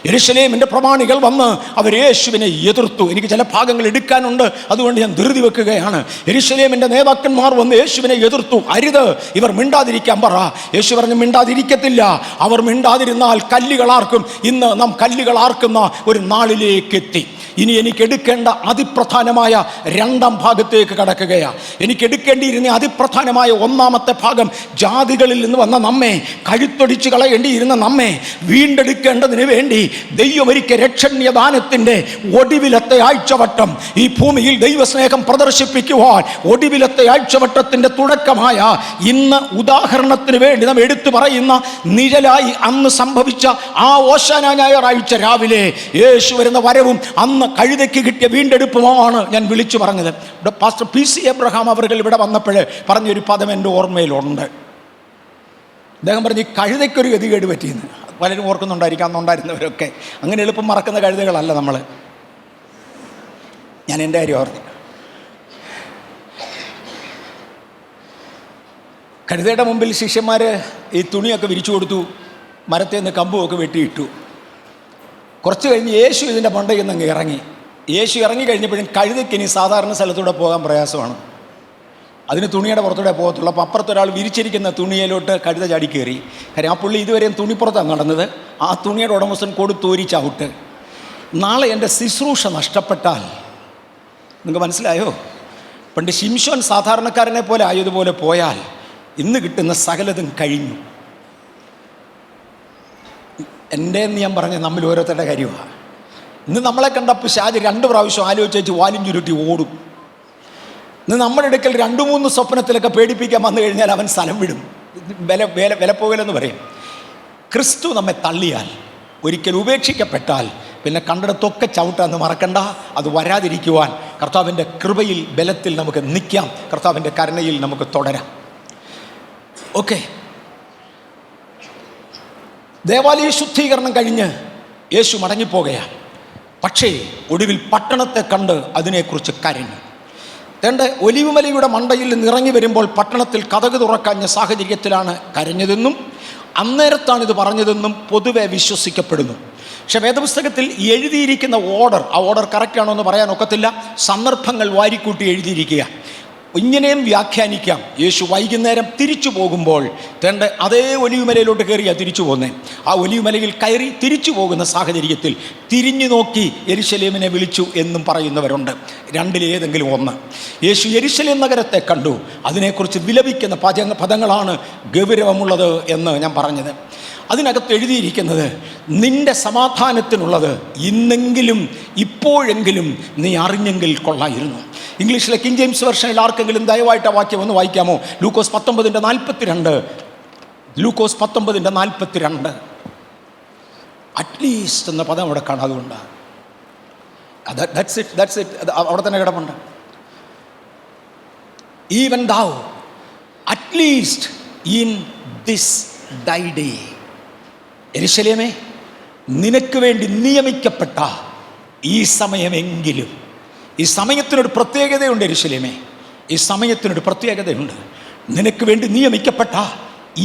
യെരൂശലേമിന്റെ പ്രമാണികൾ വന്ന് അവർ യേശുവിനെ എതിർത്തു. എനിക്ക് ചില ഭാഗങ്ങൾ എടുക്കാനുണ്ട്, അതുകൊണ്ട് ഞാൻ ധൃതി വെക്കുകയാണ്. യെരൂശലേമിന്റെ നേതാക്കന്മാർ വന്ന് യേശുവിനെ എതിർത്തു. അരുത്, ഇവർ മിണ്ടാതിരിക്കാൻ പറ. യേശു പറഞ്ഞു മിണ്ടാതിരിക്കത്തില്ല. അവർ മിണ്ടാതിരുന്നാൽ കല്ലുകളാർക്കും. ഇന്ന് നാം കല്ലുകളാർക്കുന്ന ഒരു നാളിലേക്ക് എത്തി. ഇനി എനിക്ക് എടുക്കേണ്ട അതിപ്രധാനമായ രണ്ടാം ഭാഗത്തേക്ക് കടക്കുകയാണ്. എനിക്ക് എടുക്കേണ്ടിയിരുന്ന അതിപ്രധാനമായ ഒന്നാമത്തെ ഭാഗം, ജാതികളിൽ നിന്ന് വന്ന നമ്മെ, കഴുത്തൊടിച്ച് കളയേണ്ടിയിരുന്ന നമ്മെ വീണ്ടെടുക്കേണ്ടതിന് വേണ്ടി ദൈവമൊരുക്കിയ രക്ഷണ്യദാനത്തിൻ്റെ ഒടുവിലത്തെ ആഴ്ചവട്ടം ഈ ഭൂമിയിൽ ദൈവസ്നേഹം പ്രദർശിപ്പിക്കുവാൻ ഒടുവിലത്തെ ആഴ്ചവട്ടത്തിൻ്റെ തുടക്കമായ ഇന്ന് ഉദാഹരണത്തിന് വേണ്ടി നാം എടുത്തു പറയുന്ന നിഴലായി അന്ന് സംഭവിച്ച ആ ഓശാന ഞായറാഴ്ച രാവിലെ യേശു വരുന്ന വരവും അന്ന് കഴുതയ്ക്ക് കിട്ടിയ വീണ്ടെടുപ്പുമാണ് ഞാൻ വിളിച്ചു പറഞ്ഞത്. പാസ്റ്റർ PC എബ്രഹാം അവർ ഇവിടെ വന്നപ്പോൾ പറഞ്ഞൊരു പദം എൻ്റെ ഓർമ്മയിലുണ്ട്. അദ്ദേഹം പറഞ്ഞ് ഈ കഴുതയ്ക്കൊരു ഗതികേട് പറ്റിയെന്ന്. പലരും ഓർക്കുന്നുണ്ടായിരിക്കാം, അന്നുണ്ടായിരുന്നവരൊക്കെ. അങ്ങനെ എളുപ്പം മറക്കുന്ന കഴുതകളല്ല നമ്മൾ. ഞാൻ എൻ്റെ കാര്യം ഓർത്തി. കഴുതയുടെ മുമ്പിൽ ശിഷ്യന്മാർ ഈ തുണിയൊക്കെ വിരിച്ചു കൊടുത്തു, മരത്തിൽ നിന്ന് കമ്പുമൊക്കെ വെട്ടിയിട്ടു. കുറച്ച് കഴിഞ്ഞ് യേശു ഇതിൻ്റെ മണ്ടയിൽ നിന്ന് അങ്ങ് ഇറങ്ങി. യേശു ഇറങ്ങി കഴിഞ്ഞപ്പോഴും കഴുതയ്ക്ക് ഇനി സാധാരണ സ്ഥലത്തൂടെ പോകാൻ പ്രയാസമാണ്. അതിന് തുണിയുടെ പുറത്തൂടെ പോകത്തുള്ളൂ. അപ്പോൾ അപ്പുറത്തൊരാൾ വിരിച്ചിരിക്കുന്ന തുണിയിലോട്ട് കഴുത ചാടി കയറി. കാര്യം ആ പുള്ളി ഇതുവരെയും തുണിപ്പുറത്താണ് നടന്നത്. ആ തുണിയുടെ ഉടമസ്ഥൻ കൊടുത്തോരി ചവിട്ട്. നാളെ എൻ്റെ ശുശ്രൂഷ നഷ്ടപ്പെട്ടാൽ, നിങ്ങൾക്ക് മനസ്സിലായോ? പണ്ട് ശിംശോൻ സാധാരണക്കാരനെ പോലെ ആയതുപോലെ പോയാൽ ഇന്ന് കിട്ടുന്ന സകലതും കഴിഞ്ഞു. എൻ്റെ ഞാൻ പറഞ്ഞ നമ്മൾ ഓരോരുത്തരുടെ കാര്യമാണ്. ഇന്ന് നമ്മളെ കണ്ടപ്പോൾ ഷാജി 2 പ്രാവശ്യം ആലോചിച്ച് വാലും ചുരുട്ടി ഓടും. ഇന്ന് നമ്മുടെ അടുക്കൽ 2-3 സ്വപ്നത്തിലൊക്കെ പേടിപ്പിക്കാൻ വന്നു കഴിഞ്ഞാൽ അവൻ സ്ഥലം വിടും. വിലപ്പോകലെന്ന് പറയും. ക്രിസ്തു നമ്മെ തള്ളിയാൽ, ഒരിക്കൽ ഉപേക്ഷിക്കപ്പെട്ടാൽ പിന്നെ കണ്ടിടത്തൊക്കെ ചവിട്ടാന്ന് മറക്കണ്ട. അത് വരാതിരിക്കുവാൻ കർത്താവിൻ്റെ കൃപയിൽ, ബലത്തിൽ നമുക്ക് നിൽക്കാം. കർത്താവിൻ്റെ കരുണയിൽ നമുക്ക് തുടരാം. ഓക്കെ, ദേവാലയ ശുദ്ധീകരണം കഴിഞ്ഞ് യേശു മടങ്ങിപ്പോകുകയാണ്. പക്ഷേ ഒടുവിൽ പട്ടണത്തെ കണ്ട് അതിനെക്കുറിച്ച് കരഞ്ഞു. തൻ്റെ ഒലിവുമലയുടെ മണ്ടയിൽ നിന്ന് ഇറങ്ങി വരുമ്പോൾ പട്ടണത്തിൽ കതക് തുറക്കാഞ്ഞ സാഹചര്യത്തിലാണ് കരഞ്ഞതെന്നും അന്നേരത്താണിത് പറഞ്ഞതെന്നും പൊതുവെ വിശ്വസിക്കപ്പെടുന്നു. പക്ഷെ വേദപുസ്തകത്തിൽ എഴുതിയിരിക്കുന്ന ആ ഓർഡർ കറക്റ്റാണോ എന്ന് പറയാൻ ഒക്കത്തില്ല. സന്ദർഭങ്ങൾ വാരിക്കൂട്ടി എഴുതിയിരിക്കുക. ഇങ്ങനെയും വ്യാഖ്യാനിക്കാം. യേശു വൈകുന്നേരം തിരിച്ചു പോകുമ്പോൾ തൻ്റെ അതേ ഒലിവുമലയിലോട്ട് കയറിയാണ് തിരിച്ചു പോകുന്നത്. ആ ഒലിവുമലയിൽ കയറി തിരിച്ചു പോകുന്ന സാഹചര്യത്തിൽ തിരിഞ്ഞു നോക്കി യെരൂശലേമിനെ വിളിച്ചു എന്നും പറയുന്നവരുണ്ട്. രണ്ടിലേതെങ്കിലും ഒന്ന്. യേശു യെരൂശലേം നഗരത്തെ കണ്ടു. അതിനെക്കുറിച്ച് വിലപിക്കുന്ന പദങ്ങളാണ് ഗൗരവമുള്ളത് എന്ന് ഞാൻ പറഞ്ഞത്. അതിനകത്ത് എഴുതിയിരിക്കുന്നത്, നിന്റെ സമാധാനത്തിനുള്ളത് ഇന്നെങ്കിലും ഇപ്പോഴെങ്കിലും നീ അറിഞ്ഞെങ്കിൽ കൊള്ളായിരുന്നു. ഇംഗ്ലീഷിലെ കിങ് ജെയിംസ് വെർഷനിൽ ആർക്കെങ്കിലും ദയവായിട്ട് ആ വാക്യം ഒന്ന് വായിക്കാമോ? ലൂക്കോസ് 19:42. ലൂക്കോസ് 19:42. അറ്റ്ലീസ്റ്റ് എന്ന പദം അവിടെ കാണാം. അതുകൊണ്ട് ദാറ്റ്സ് ഇറ്റ് അവിടെ തന്നെ കിടപ്പുണ്ട്. Even Daav at least in this ദൈ ഡേ. യെരൂശലേമേ, നിനക്ക് വേണ്ടി നിയമിക്കപ്പെട്ട ഈ സമയമെങ്കിലും, ഈ സമയത്തിനൊരു പ്രത്യേകതയുണ്ട് യെരൂശലേമേ, ഈ സമയത്തിനൊരു പ്രത്യേകതയുണ്ട്. നിനക്ക് വേണ്ടി നിയമിക്കപ്പെട്ട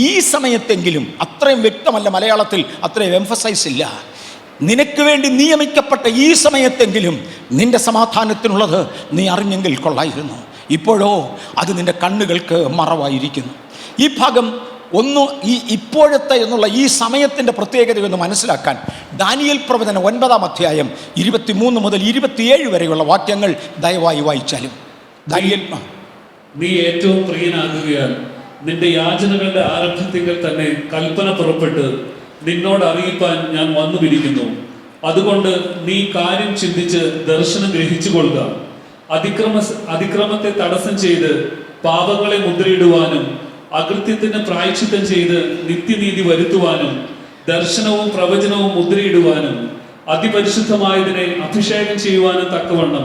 ഈ സമയത്തെങ്കിലും, അത്രയും വ്യക്തമല്ല മലയാളത്തിൽ, അത്രയും എംഫസൈസ് ഇല്ല. നിനക്ക് വേണ്ടി നിയമിക്കപ്പെട്ട ഈ സമയത്തെങ്കിലും നിന്റെ സമാധാനത്തിനുള്ളത് നീ അറിഞ്ഞെങ്കിൽ കൊള്ളായിരുന്നു. ഇപ്പോഴോ അത് നിന്റെ കണ്ണുകൾക്ക് മറവായിരിക്കുന്നു. ഈ ഭാഗം ഒന്ന്, ഈ ഇപ്പോഴത്തെ എന്നുള്ള ഈ സമയത്തിൻ്റെ പ്രത്യേകതയൊന്ന് മനസ്സിലാക്കാൻ ദാനിയേൽ പ്രവചനം 9-ാം അധ്യായം 23 മുതൽ 27 വരെയുള്ള വാക്യങ്ങൾ ദയവായി വായിച്ചാലും. ദാനിയേൽ, നീ ഏറ്റവും പ്രിയനാകുകയാൽ നിന്റെ യാചനകളുടെ ആരംഭത്തിങ്കിൽ തന്നെ കൽപ്പന പുറപ്പെട്ട് നിന്നോട് അറിയിപ്പാൻ ഞാൻ വന്നുപിരിക്കുന്നു. അതുകൊണ്ട് നീ കാര്യം ചിന്തിച്ച് ദർശനം ഗ്രഹിച്ചു കൊള്ളുക. അതിക്രമത്തെ തടസ്സം ചെയ്ത് പാപങ്ങളെ മുദ്രയിടുവാനും അകൃത്യത്തിന് പ്രായശ്ചിത്തം ചെയ്ത് നിത്യനീതി വരുത്തുവാനും ദർശനവും പ്രവചനവും മുദ്രയിടുവാനും അതിപരിശുദ്ധമായതിനെ അഭിഷേകം ചെയ്യുവാനും തക്കവണ്ണം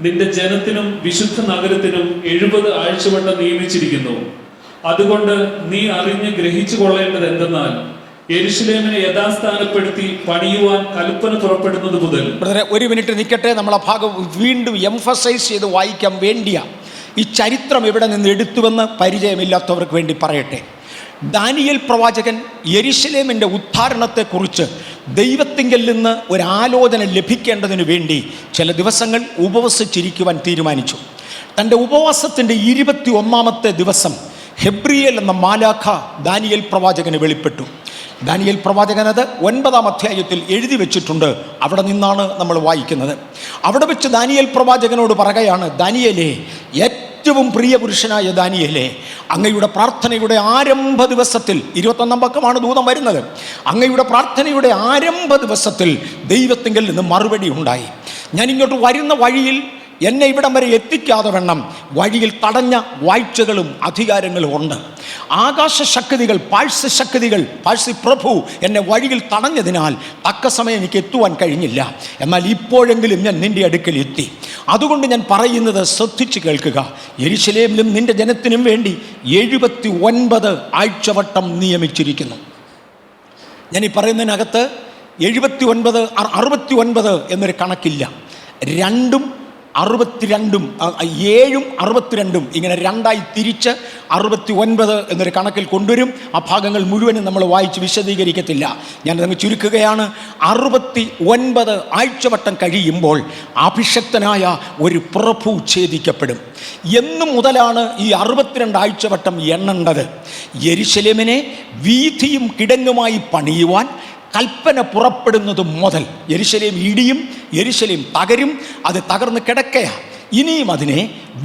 നിന്റെ ജനത്തിനും വിശുദ്ധ നഗരത്തിനും 70 ആഴ്ചവട്ടം നിയമിച്ചിരിക്കുന്നു. അതുകൊണ്ട് നീ അറിഞ്ഞ് ഗ്രഹിച്ചു കൊള്ളേണ്ടത് എന്തെന്നാൽ യെരൂശലേമിനെ യഥാസ്ഥാനപ്പെടുത്തി പണിയുവാൻ കൽപ്പന പുറപ്പെടുന്നത് മുതൽ. ഒരു മിനിറ്റ് നിൽക്കട്ടെ, നമ്മൾ ആ ഭാഗം വീണ്ടും എംഫസൈസ് ചെയ്ത് വായിക്കാൻ വേണ്ടിയ ഈ ചരിത്രം എവിടെ നിന്ന് എടുത്തുവെന്ന് പരിചയമില്ലാത്തവർക്ക് വേണ്ടി പറയട്ടെ. ദാനിയേൽ പ്രവാചകൻ യെരൂശലേമിൻ്റെ ഉദ്ധാരണത്തെക്കുറിച്ച് ദൈവത്തിങ്കൽ നിന്ന് ഒരാലോചന ലഭിക്കേണ്ടതിന് വേണ്ടി ചില ദിവസങ്ങൾ ഉപവസിച്ചിരിക്കുവാൻ തീരുമാനിച്ചു. തൻ്റെ ഉപവാസത്തിൻ്റെ 21-ാമത്തെ ദിവസം ഹെബ്രിയേൽ എന്ന മാലാഖ ദാനിയേൽ പ്രവാചകന് വെളിപ്പെട്ടു. ദാനിയേൽ പ്രവാചകൻ അത് 9-ാം അധ്യായത്തിൽ എഴുതി വെച്ചിട്ടുണ്ട്. അവിടെ നിന്നാണ് നമ്മൾ വായിക്കുന്നത്. അവിടെ വെച്ച് ദാനിയേൽ പ്രവാചകനോട് പറയുകയാണ്, ദാനിയേലേ, ഏറ്റവും പ്രിയ പുരുഷനായ ദാനിയേലേ, അങ്ങയുടെ പ്രാർത്ഥനയുടെ ആരംഭ ദിവസത്തിൽ, 21-ാം പക്കമാണ് ദൂതം വരുന്നത്, അങ്ങയുടെ പ്രാർത്ഥനയുടെ ആരംഭ ദിവസത്തിൽ ദൈവത്തിങ്കൽ നിന്ന് മറുപടി ഉണ്ടായി. ഞാൻ ഇങ്ങോട്ട് വരുന്ന വഴിയിൽ എന്നെ ഇവിടം വരെ എത്തിക്കാതെ വണ്ണം വഴിയിൽ തടഞ്ഞ വാഴ്ചകളും അധികാരങ്ങളും ഉണ്ട്. ആകാശശക്തികൾ, പാഴ്സി പ്രഭു എന്നെ വഴിയിൽ തടഞ്ഞതിനാൽ തക്ക സമയം എനിക്ക് എത്തുവാൻ കഴിഞ്ഞില്ല. എന്നാൽ ഇപ്പോഴെങ്കിലും ഞാൻ നിൻ്റെ അടുക്കൽ എത്തി. അതുകൊണ്ട് ഞാൻ പറയുന്നത് ശ്രദ്ധിച്ച് കേൾക്കുക. യെരൂശലേമിലും നിൻ്റെ ജനത്തിനും വേണ്ടി 79 ആഴ്ചവട്ടം നിയമിച്ചിരിക്കുന്നു. ഞാൻ ഈ പറയുന്നതിനകത്ത് 79, 69 എന്നൊരു കണക്കില്ല. 2ഉം 62ഉം 7ഉം 62ഉം ഇങ്ങനെ രണ്ടായി തിരിച്ച് 69 എന്നൊരു കണക്കിൽ കൊണ്ടുവരും. ആ ഭാഗങ്ങൾ മുഴുവനും നമ്മൾ വായിച്ച് വിശദീകരിക്കത്തില്ല. ഞാനതങ്ങ് ചുരുക്കുകയാണ്. 69 ആഴ്ചവട്ടം കഴിയുമ്പോൾ അഭിഷക്തനായ ഒരു പ്രഭു ഛേദിക്കപ്പെടും. എന്നു മുതലാണ് ഈ 62 ആഴ്ചവട്ടം എണ്ണേണ്ടത്? യെരൂശലേമിനെ വീഥിയും കിടങ്ങുമായി പണിയുവാൻ കൽപ്പന പുറപ്പെടുന്നത് മുതൽ. യെരൂശലേം ഇടിയും, യെരൂശലേം തകരും, അത് തകർന്ന് കിടക്കയാണ്. ഇനിയും അതിനെ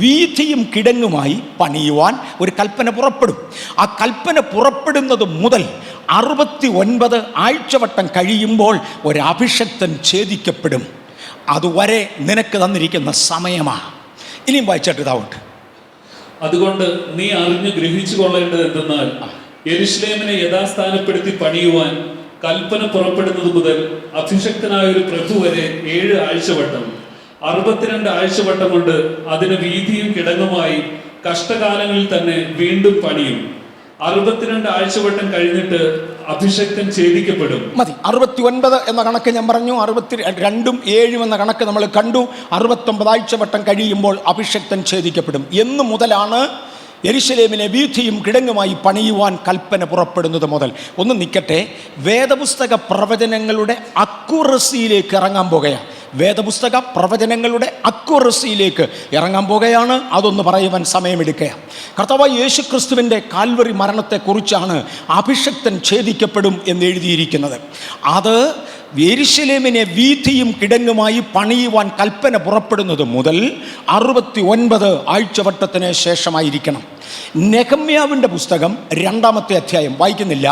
വീഥിയും കിടങ്ങുമായി പണിയുവാൻ ഒരു കൽപ്പന പുറപ്പെടും. ആ കൽപ്പന പുറപ്പെടുന്നത് മുതൽ 69 ആഴ്ചവട്ടം കഴിയുമ്പോൾ ഒരു അഭിഷക്തൻ ഛേദിക്കപ്പെടും. അതുവരെ നിനക്ക് തന്നിരിക്കുന്ന സമയമാണ്. ഇനിയും വായിച്ചിട്ട് ഇതാവട്ടെ. അതുകൊണ്ട് നീ അറിഞ്ഞു ഗ്രഹിച്ചു കൊള്ളേണ്ടത് എന്തെന്നാൽ യെരൂശലേമിനെ യഥാസ്ഥാനപ്പെടുത്തി പണിയുവാൻ കൽപ്പന പുറപ്പെടുന്നത് മുതൽ അഭിഷക്തനായ ഒരു പ്രഭു വരെ 7 ആഴ്ചവട്ടം, 62 ആഴ്ചവട്ടം കൊണ്ട് അതിന് വീഥിയും കിടങ്ങുമായി കഷ്ടകാലങ്ങളിൽ തന്നെ വീണ്ടും പണിയും. 62 ആഴ്ചവട്ടം കഴിഞ്ഞിട്ട് അഭിഷക്തൻ ഛേദിക്കപ്പെടും. മതി. 69 എന്ന കണക്ക് ഞാൻ പറഞ്ഞു, 62ഉം 7ഉം എന്ന കണക്ക് നമ്മൾ കണ്ടു. 69 ആഴ്ചവട്ടം കഴിയുമ്പോൾ അഭിഷക്തൻ ഛേദിക്കപ്പെടും. എന്നു മുതലാണ് യെരൂശലേമിനെ വീഥിയും കിടങ്ങുമായി പണിയുവാൻ കൽപ്പന പുറപ്പെടുന്നത് മുതൽ? ഒന്ന് നിൽക്കട്ടെ. വേദപുസ്തക പ്രവചനങ്ങളുടെ അക്യുറസിയിലേക്ക് ഇറങ്ങാൻ പോകുകയാണ്. വേദപുസ്തക പ്രവചനങ്ങളുടെ അക്യുറസിയിലേക്ക് ഇറങ്ങാൻ പോകുകയാണ്. അതൊന്ന് പറയുവാൻ സമയമെടുക്കുകയാണ്. കർത്താവായ യേശു ക്രിസ്തുവിൻ്റെ കാൽവറി മരണത്തെക്കുറിച്ചാണ് അഭിഷക്തൻ ഛേദിക്കപ്പെടും എന്ന് എഴുതിയിരിക്കുന്നത്. അത് യെരൂശലേമിനെ വീഥിയും കിടങ്ങുമായി പണിയുവാൻ കൽപ്പന പുറപ്പെടുന്നത് മുതൽ 69 ആഴ്ചവട്ടത്തിന് ശേഷമായിരിക്കണം. നെഹമ്യാവിൻ്റെ പുസ്തകം 2-ാമത്തെ അധ്യായം വായിക്കുന്നില്ല,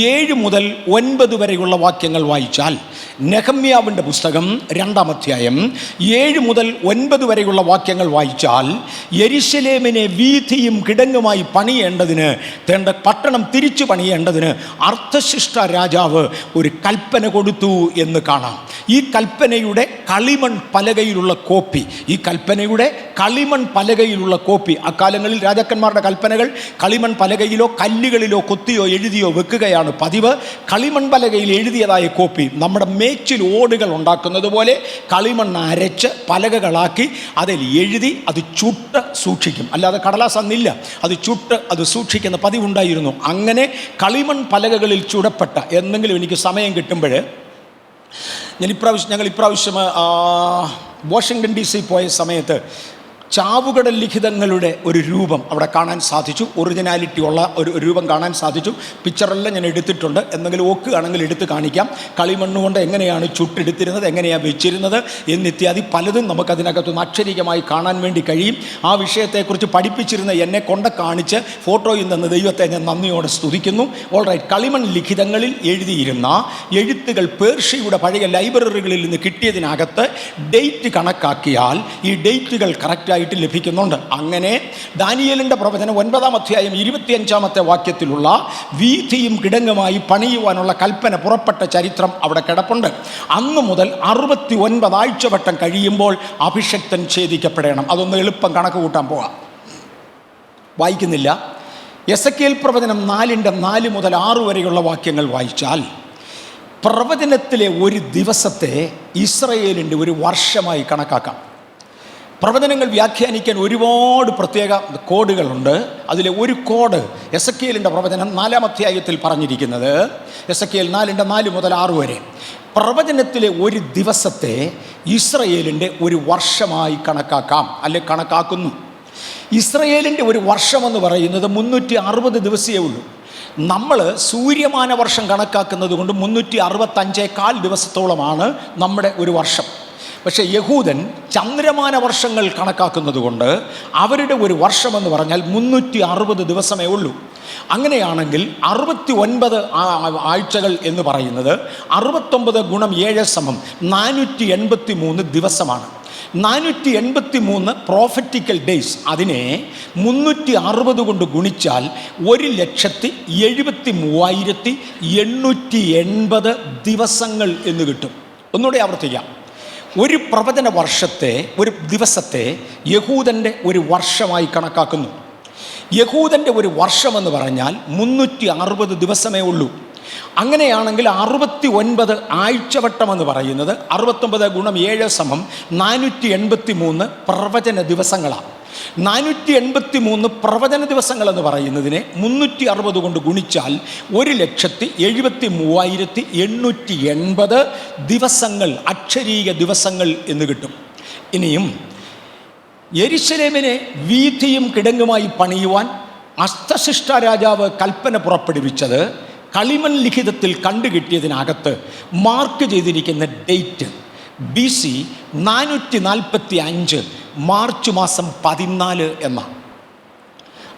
7 മുതൽ 9 വരെയുള്ള വാക്യങ്ങൾ വായിച്ചാൽ, നെഹമ്യാവിൻ്റെ പുസ്തകം 2-ാം അധ്യായം 7 മുതൽ 9 വരെയുള്ള വാക്യങ്ങൾ വായിച്ചാൽ, യെരൂശലേമിനെ വീഥിയും കിടങ്ങുമായി പണിയേണ്ടതിന്, പട്ടണം തിരിച്ചു പണിയേണ്ടതിന് അർത്ഥശിഷ്ട രാജാവ് ഒരു കൽപ്പന കൊടുത്തു എന്ന് കാണാം. ഈ കൽപ്പനയുടെ കളിമൺ പലകയിലുള്ള കോപ്പി, അക്കാലങ്ങളിൽ രാജാക്കന്മാർ പിതാക്കന്മാരുടെ കൽപ്പനകൾ കളിമൺ പലകയിലോ കല്ലുകളിലോ കൊത്തിയോ എഴുതിയോ വെക്കുകയാണ് പതിവ്. കളിമൺ പലകയിൽ എഴുതിയതായ കോപ്പി നമ്മുടെ മേച്ചിൽ ഓടുകൾ ഉണ്ടാക്കുന്നത് പോലെ കളിമണ്ണ് അരച്ച് പലകകളാക്കി അതിൽ എഴുതി അത് ചുട്ട് സൂക്ഷിക്കും. അല്ലാതെ കടലാസ് അന്നില്ല, അത് ചുട്ട് അത് സൂക്ഷിക്കുന്ന പതിവുണ്ടായിരുന്നു. അങ്ങനെ കളിമൺ പലകകളിൽ ചുടപ്പെട്ട എന്തെങ്കിലും എനിക്ക് സമയം കിട്ടുമ്പോൾ ഞങ്ങൾ ഇപ്രാവശ്യം വാഷിങ്ടൺ DC പോയ സമയത്ത് ചാവുകടൽ ലിഖിതങ്ങളുടെ ഒരു രൂപം അവിടെ കാണാൻ സാധിച്ചു. ഒറിജിനാലിറ്റി ഉള്ള ഒരു രൂപം കാണാൻ സാധിച്ചു. പിക്ചറെല്ലാം ഞാൻ എടുത്തിട്ടുണ്ട്. എന്തെങ്കിലും ഓക്കുകയാണെങ്കിൽ എടുത്ത് കാണിക്കാം. കളിമണ്ണ് കൊണ്ട് എങ്ങനെയാണ് ചുട്ടെടുത്തിരുന്നത്, എങ്ങനെയാണ് വെച്ചിരുന്നത് എന്നിത്യാദി പലതും നമുക്കതിനകത്തുനിന്ന് അക്ഷരികമായി കാണാൻ വേണ്ടി കഴിയും. ആ വിഷയത്തെക്കുറിച്ച് പഠിപ്പിച്ചിരുന്ന എന്നെ കൊണ്ട് കാണിച്ച് ഫോട്ടോയിൽ നിന്ന് ദൈവത്തെ ഞാൻ നന്ദിയോടെ സ്തുതിക്കുന്നു. ഓൾറൈറ്റ്, കളിമൺ ലിഖിതങ്ങളിൽ എഴുതിയിരുന്ന എഴുത്തുകൾ പേർഷ്യയുടെ പഴയ ലൈബ്രറികളിൽ നിന്ന് കിട്ടിയതിനകത്ത് ഡേറ്റ് കണക്കാക്കിയാൽ ഈ ഡേറ്റുകൾ കറക്റ്റായി ലഭിക്കുന്നുണ്ട്. അങ്ങനെ ദാനിയേലിന്റെ പ്രവചനം 9-ാം അധ്യായം 25-ാമത്തെ വാക്യത്തിലുള്ള വീഥിയും കിടങ്ങുമായി പണിയുവാനുള്ള കൽപ്പന പുറപ്പെട്ട ചരിത്രം അവിടെ കിടപ്പുണ്ട്. അന്നു മുതൽ 69 ആഴ്ചവട്ടം കഴിയുമ്പോൾ അഭിഷക്തൻ ഛേദിക്കപ്പെടണം. അതൊന്ന് എളുപ്പം കണക്ക് കൂട്ടാൻ പോകാം. വായിക്കുന്നില്ല. എസെക്കിയേൽ പ്രവചനം 4-4 മുതൽ 6 വരെയുള്ള വാക്യങ്ങൾ വായിച്ചാൽ പ്രവചനത്തിലെ ഒരു ദിവസത്തെ ഇസ്രയേലിൻ്റെ ഒരു വർഷമായി കണക്കാക്കാം. പ്രവചനങ്ങൾ വ്യാഖ്യാനിക്കാൻ ഒരുപാട് പ്രത്യേക കോഡുകളുണ്ട്. അതിലെ ഒരു കോഡ് എസെക്കിയേലിൻ്റെ പ്രവചനം 4-ാം അധ്യായത്തിൽ പറഞ്ഞിരിക്കുന്നത്, എസെക്കിയേൽ 4-4 മുതൽ 6 വരെ പ്രവചനത്തിലെ ഒരു ദിവസത്തെ ഇസ്രയേലിൻ്റെ ഒരു വർഷമായി കണക്കാക്കാം, അല്ലെ കണക്കാക്കുന്നു. ഇസ്രയേലിൻ്റെ ഒരു വർഷമെന്ന് പറയുന്നത് 360 ദിവസമേ ഉള്ളൂ. നമ്മൾ സൂര്യമാന വർഷം കണക്കാക്കുന്നത് കൊണ്ട് 365 ദിവസത്തോളമാണ് നമ്മുടെ ഒരു വർഷം. പക്ഷേ യഹൂദൻ ചന്ദ്രമാന വർഷങ്ങൾ കണക്കാക്കുന്നത് കൊണ്ട് അവരുടെ ഒരു വർഷമെന്ന് പറഞ്ഞാൽ 360 ദിവസമേ ഉള്ളൂ. അങ്ങനെയാണെങ്കിൽ 69 ആഴ്ചകൾ എന്ന് പറയുന്നത് 69 ഗുണം 7 സമം 483 ദിവസമാണ്. 483 പ്രോഫറ്റിക്കൽ ഡേയ്സ്. അതിനെ 360 കൊണ്ട് ഗുണിച്ചാൽ 1,73,880 ദിവസങ്ങൾ എന്ന് കിട്ടും. ഒന്നുകൂടെ ആവർത്തിക്കാം. ഒരു പ്രവചന വർഷത്തെ, ഒരു ദിവസത്തെ യഹൂദൻ്റെ ഒരു വർഷമായി കണക്കാക്കുന്നു. യഹൂദൻ്റെ ഒരു വർഷമെന്ന് പറഞ്ഞാൽ 360 ദിവസമേ ഉള്ളൂ. അങ്ങനെയാണെങ്കിൽ 69 ആഴ്ചവട്ടമെന്ന് പറയുന്നത് 69 ഗുണം 7 സമം 483 പ്രവചന ദിവസങ്ങളാണ്. 483 പ്രവചന ദിവസങ്ങളെന്ന് പറയുന്നതിനെ 360 കൊണ്ട് ഗുണിച്ചാൽ 1,73,880 ദിവസങ്ങൾ, അക്ഷരീക ദിവസങ്ങൾ എന്ന് കിട്ടും. ഇനിയും യെരുശലേമിനെ വീഥിയും കിടങ്ങുമായി പണിയുവാൻ അസ്തശിഷ്ട രാജാവ് കൽപ്പന പുറപ്പെടുവിച്ചത് കളിമൺ ലിഖിതത്തിൽ കണ്ടുകിട്ടിയതിനകത്ത് മാർക്ക് ചെയ്തിരിക്കുന്ന ഡേറ്റ് BC 445 മാർച്ച് മാസം 14 എന്നാണ്.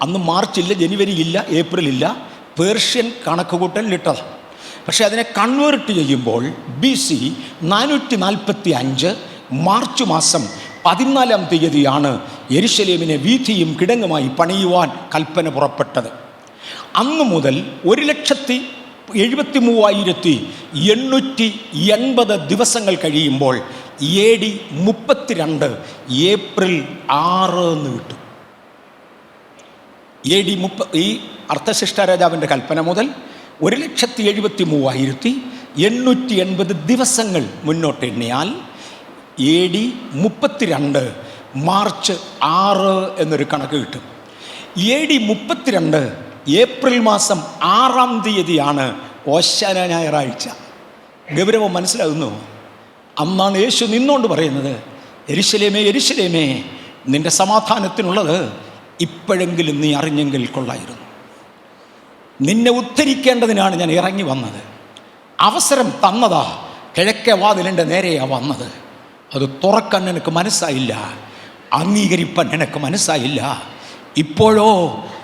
അന്ന് മാർച്ചില്ല, ജനുവരി ഇല്ല, ഏപ്രിൽ ഇല്ല, പേർഷ്യൻ കണക്കുകൂട്ടലിട്ടതാണ്. പക്ഷേ അതിനെ കൺവേർട്ട് ചെയ്യുമ്പോൾ BC 445 മാർച്ച് മാസം 14-ാം തീയതിയാണ് യെരുശലേമിനെ വീഥിയും കിടങ്ങുമായി പണിയുവാൻ കൽപ്പന പുറപ്പെട്ടത്. അന്നു മുതൽ 1,73,880 ദിവസങ്ങൾ കഴിയുമ്പോൾ AD 32 ഏപ്രിൽ 6 എന്ന് കിട്ടും. AD 30 ഈ അർത്ഥശിഷ്ട രാജാവിൻ്റെ കൽപ്പന മുതൽ 1,73,880 ദിവസങ്ങൾ മുന്നോട്ട് എണ്ണിയാൽ AD 32 മാർച്ച് 6 എന്നൊരു കണക്ക് കിട്ടും. AD 32 ഏപ്രിൽ മാസം 6-ാം തീയതിയാണ് ഓശാന ഞായറാഴ്ച. ഗൗരവം മനസ്സിലാകുന്നു? അന്നാണ് യേശു നിന്നുകൊണ്ട് പറയുന്നത്, യെരുശലേമേ യെരുശലേമേ, നിന്റെ സമാധാനത്തിനുള്ളത് ഇപ്പോഴെങ്കിലും നീ അറിഞ്ഞെങ്കിൽ കൊള്ളായിരുന്നു. നിന്നെ ഉദ്ധരിക്കേണ്ടതിനാണ് ഞാൻ ഇറങ്ങി വന്നത്. അവസരം തന്നതാ, കിഴക്കേ വാതിലിൻ്റെ നേരെയാ വന്നത്. അത് തുറക്കാൻ എനിക്ക് മനസ്സായില്ല, അംഗീകരിപ്പാൻ എനിക്ക് മനസ്സായില്ല. ഇപ്പോഴോ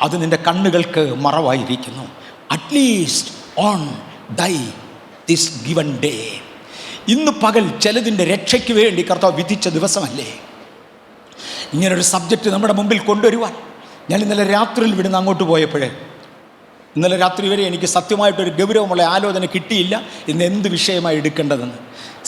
അത് നിൻ്റെ കണ്ണുകൾക്ക് മറവായിരിക്കുന്നു. അറ്റ്ലീസ്റ്റ് ഓൺ ദൈ ദിസ് ഗിവൺ ഡേ, ഇന്ന് പകൽ ചിലതിൻ്റെ രക്ഷയ്ക്ക് വേണ്ടി കർത്താവ് വിധിച്ച ദിവസമല്ലേ? ഇങ്ങനൊരു സബ്ജക്റ്റ് നമ്മുടെ മുമ്പിൽ കൊണ്ടുവരുവാൻ ഞാൻ ഇന്നലെ രാത്രിയിൽ ഇവിടുന്ന് അങ്ങോട്ട് പോയപ്പോഴേ ഇന്നലെ രാത്രി വരെ എനിക്ക് സത്യമായിട്ടൊരു ഗൗരവമുള്ള ആലോചന കിട്ടിയില്ല ഇന്ന് എന്ത് വിഷയമായി എടുക്കേണ്ടതെന്ന്.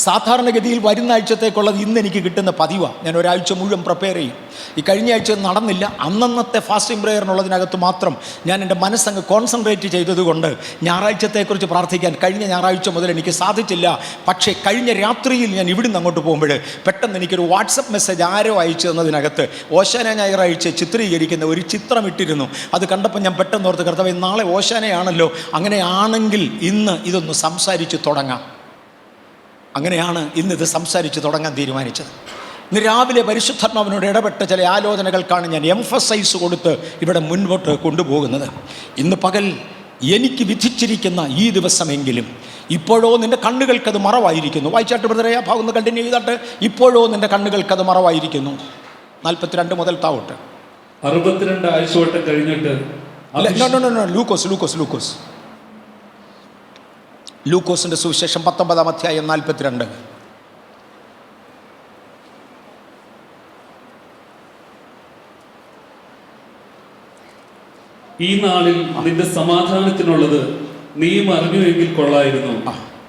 സാധാരണഗതിയിൽ വരുന്ന ആഴ്ചത്തേക്കുള്ളത് ഇന്ന് എനിക്ക് കിട്ടുന്ന പതിവാണ്. ഞാൻ ഒരാഴ്ച മുഴുവൻ പ്രിപ്പയർ ചെയ്യും. ഈ കഴിഞ്ഞ ആഴ്ച നടന്നില്ല. അന്നത്തെ ഫാസ്റ്റിംഗ് പ്രെയറിനുള്ളതിനകത്ത് മാത്രം ഞാൻ എൻ്റെ മനസ്സങ്ങ് കോൺസെൻട്രേറ്റ് ചെയ്തതുകൊണ്ട് ഞായറാഴ്ചത്തെക്കുറിച്ച് പ്രാർത്ഥിക്കാൻ കഴിഞ്ഞ ഞായറാഴ്ച മുതൽ എനിക്ക് സാധിച്ചില്ല. പക്ഷേ കഴിഞ്ഞ രാത്രിയിൽ ഞാൻ ഇവിടുന്ന് അങ്ങോട്ട് പോകുമ്പോൾ പെട്ടെന്ന് എനിക്കൊരു വാട്സപ്പ് മെസ്സേജ് ആരോ അയച്ചു തന്നതിനകത്ത് ഓശാന ഞായറാഴ്ച ചിത്രീകരിക്കുന്ന ഒരു ചിത്രം ഇട്ടിരുന്നു. അത് കണ്ടപ്പോൾ ഞാൻ പെട്ടെന്ന് ഓർത്ത്, കർത്താവേ, നാളെ ഓശാനയാണല്ലോ, അങ്ങനെയാണെങ്കിൽ ഇന്ന് ഇതൊന്ന് സംസാരിച്ച് തുടങ്ങാം. അങ്ങനെയാണ് ഇന്നിത് സംസാരിച്ച് തുടങ്ങാൻ തീരുമാനിച്ചത്. ഇന്ന് രാവിലെ പരിശുദ്ധാത്മാവിനോട് ഇടപെട്ട ചില ആലോചനകൾക്കാണ് ഞാൻ എംഫസൈസ് കൊടുത്ത് ഇവിടെ മുൻപോട്ട് കൊണ്ടുപോകുന്നത്. ഇന്ന് പകൽ എനിക്ക് വിധിച്ചിരിക്കുന്ന ഈ ദിവസമെങ്കിലും ഇപ്പോഴോ നിൻ്റെ കണ്ണുകൾക്കത് മറവായിരിക്കുന്നു. വായിച്ചാട്ട് ബ്രദറെ ആ ഭാഗം കണ്ടിന്യൂ ചെയ്താട്ട്. ഇപ്പോഴോ നിൻ്റെ കണ്ണുകൾക്കത് മറവായിരിക്കുന്നു. 42 മുതൽ താവോട്ട്. 62 ആഴ്ചവട്ടം കഴിഞ്ഞിട്ട് ലൂക്കോസിന്റെ സുവിശേഷം 19-ാം അധ്യായം 42. ഈ നാളിൽ നിന്റെ സമാധാനത്തിനുള്ളത് നീയും അറിഞ്ഞുവെങ്കിൽ കൊള്ളായിരുന്നു.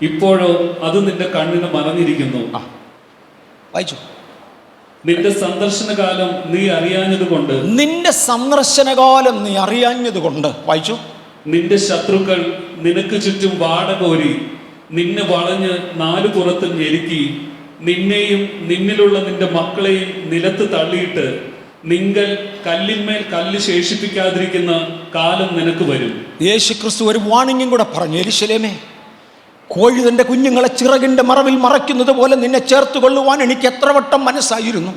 ഇപ്പോഴോ അത് നിന്റെ കണ്ണിന് മറഞ്ഞിരിക്കുന്നു. വായിച്ചു. നിന്റെ സന്ദർശനകാലം നീ അറിയാഞ്ഞതുകൊണ്ട്. നിന്റെ സന്ദർശനകാലം നീ അറിയാഞ്ഞതുകൊണ്ട്. വായിച്ചു. നിന്റെ ശത്രുക്കൾ നിനക്ക് ചുറ്റും വാടകോരി നിന്നെ വളഞ്ഞ് 4 പുറത്ത് ഞെരുക്കി നിന്നെയും നിന്നിലുള്ള നിന്റെ മക്കളെയും നിലത്ത് തള്ളിയിട്ട് നിങ്ങൾ കല്ലിന്മേൽ കല്ല് ശേഷിപ്പിക്കാതിരിക്കുന്ന കാലം നിനക്ക് വരും. യേശുക്രിസ്തു ഒരു വാണിംഗും കൂടെ പറഞ്ഞു. യെരൂശലേമേ, കോഴി തൻ്റെ കുഞ്ഞുങ്ങളെ ചിറകിൻ്റെ മറവിൽ മറയ്ക്കുന്നത് പോലെ നിന്നെ ചേർത്ത് കൊള്ളുവാൻ എനിക്ക് എത്ര വട്ടം മനസ്സായിരുന്നു.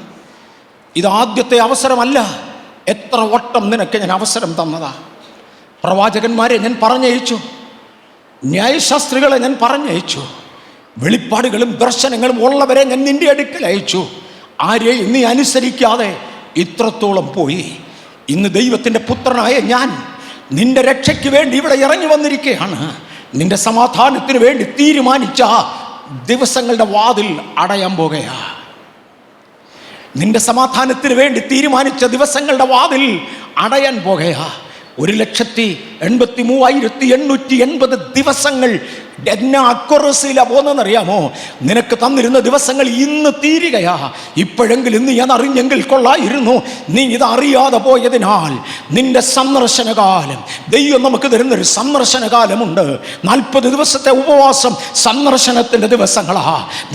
ഇത് ആദ്യത്തെ അവസരമല്ല, എത്ര വട്ടം നിനക്ക് ഞാൻ അവസരം തന്നതാ. പ്രവാചകന്മാരെ ഞാൻ പറഞ്ഞയച്ചു, ന്യായശാസ്ത്രികളെ ഞാൻ പറഞ്ഞയച്ചു, വെളിപ്പാടുകളും ദർശനങ്ങളും ഉള്ളവരെ ഞാൻ നിന്റെ അടുക്കൽ അയച്ചു. ആരെയും നീ അനുസരിക്കാതെ ഇത്രത്തോളം പോയി. ഇന്ന് ദൈവത്തിൻ്റെ പുത്രനായ ഞാൻ നിന്റെ രക്ഷയ്ക്ക് വേണ്ടി ഇവിടെ ഇറങ്ങി വന്നിരിക്കുകയാണ്. നിന്റെ സമാധാനത്തിന് വേണ്ടി തീരുമാനിച്ച ദിവസങ്ങളുടെ വാതിൽ അടയാൻ പോകുകയാ. നിന്റെ സമാധാനത്തിന് വേണ്ടി തീരുമാനിച്ച ദിവസങ്ങളുടെ വാതിൽ അടയാൻ പോകുകയാ. 1,83,880 ദിവസങ്ങൾ എന്നാ അക്യുറസിയിലാ പോകുന്നതെന്നറിയാമോ? നിനക്ക് തന്നിരുന്ന ദിവസങ്ങൾ ഇന്ന് തീരുകയാ. ഇപ്പോഴെങ്കിലും ഇന്ന് ഞാൻ അറിഞ്ഞെങ്കിൽ കൊള്ളായിരുന്നു. നീ ഇതറിയാതെ പോയതിനാൽ നിന്റെ സന്ദർശനകാലം, ദൈവം നമുക്ക് തരുന്നൊരു സന്ദർശനകാലമുണ്ട്. 40 ദിവസത്തെ ഉപവാസം സന്ദർശനത്തിൻ്റെ ദിവസങ്ങളാ.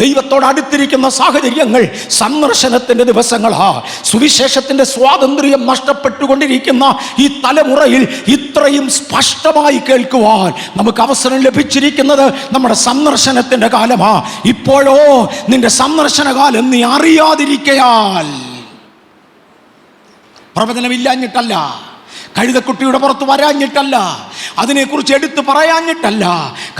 ദൈവത്തോട് അടുത്തിരിക്കുന്ന സാഹചര്യങ്ങൾ സന്ദർശനത്തിൻ്റെ ദിവസങ്ങളാ. സുവിശേഷത്തിൻ്റെ സ്വാതന്ത്ര്യം നഷ്ടപ്പെട്ടുകൊണ്ടിരിക്കുന്ന ഈ തലമുറയിൽ ഇത്രയും സ്പഷ്ടമായി കേൾക്കുവാൻ നമുക്ക് അവസരം ലഭിച്ചിരിക്കുന്നത് നമ്മുടെ സന്ദർശനത്തിന്റെ കാലമാ. ഇപ്പോഴോ നിന്റെ സന്ദർശനകാലം നീ അറിയാതിരിക്കയാൽ. പ്രവചനമില്ലാഞ്ഞിട്ടല്ല, കഴുതക്കുട്ടിയുടെ പുറത്ത് വരാഞ്ഞിട്ടല്ല, അതിനെക്കുറിച്ച് എടുത്തു പറയാഞ്ഞിട്ടല്ല.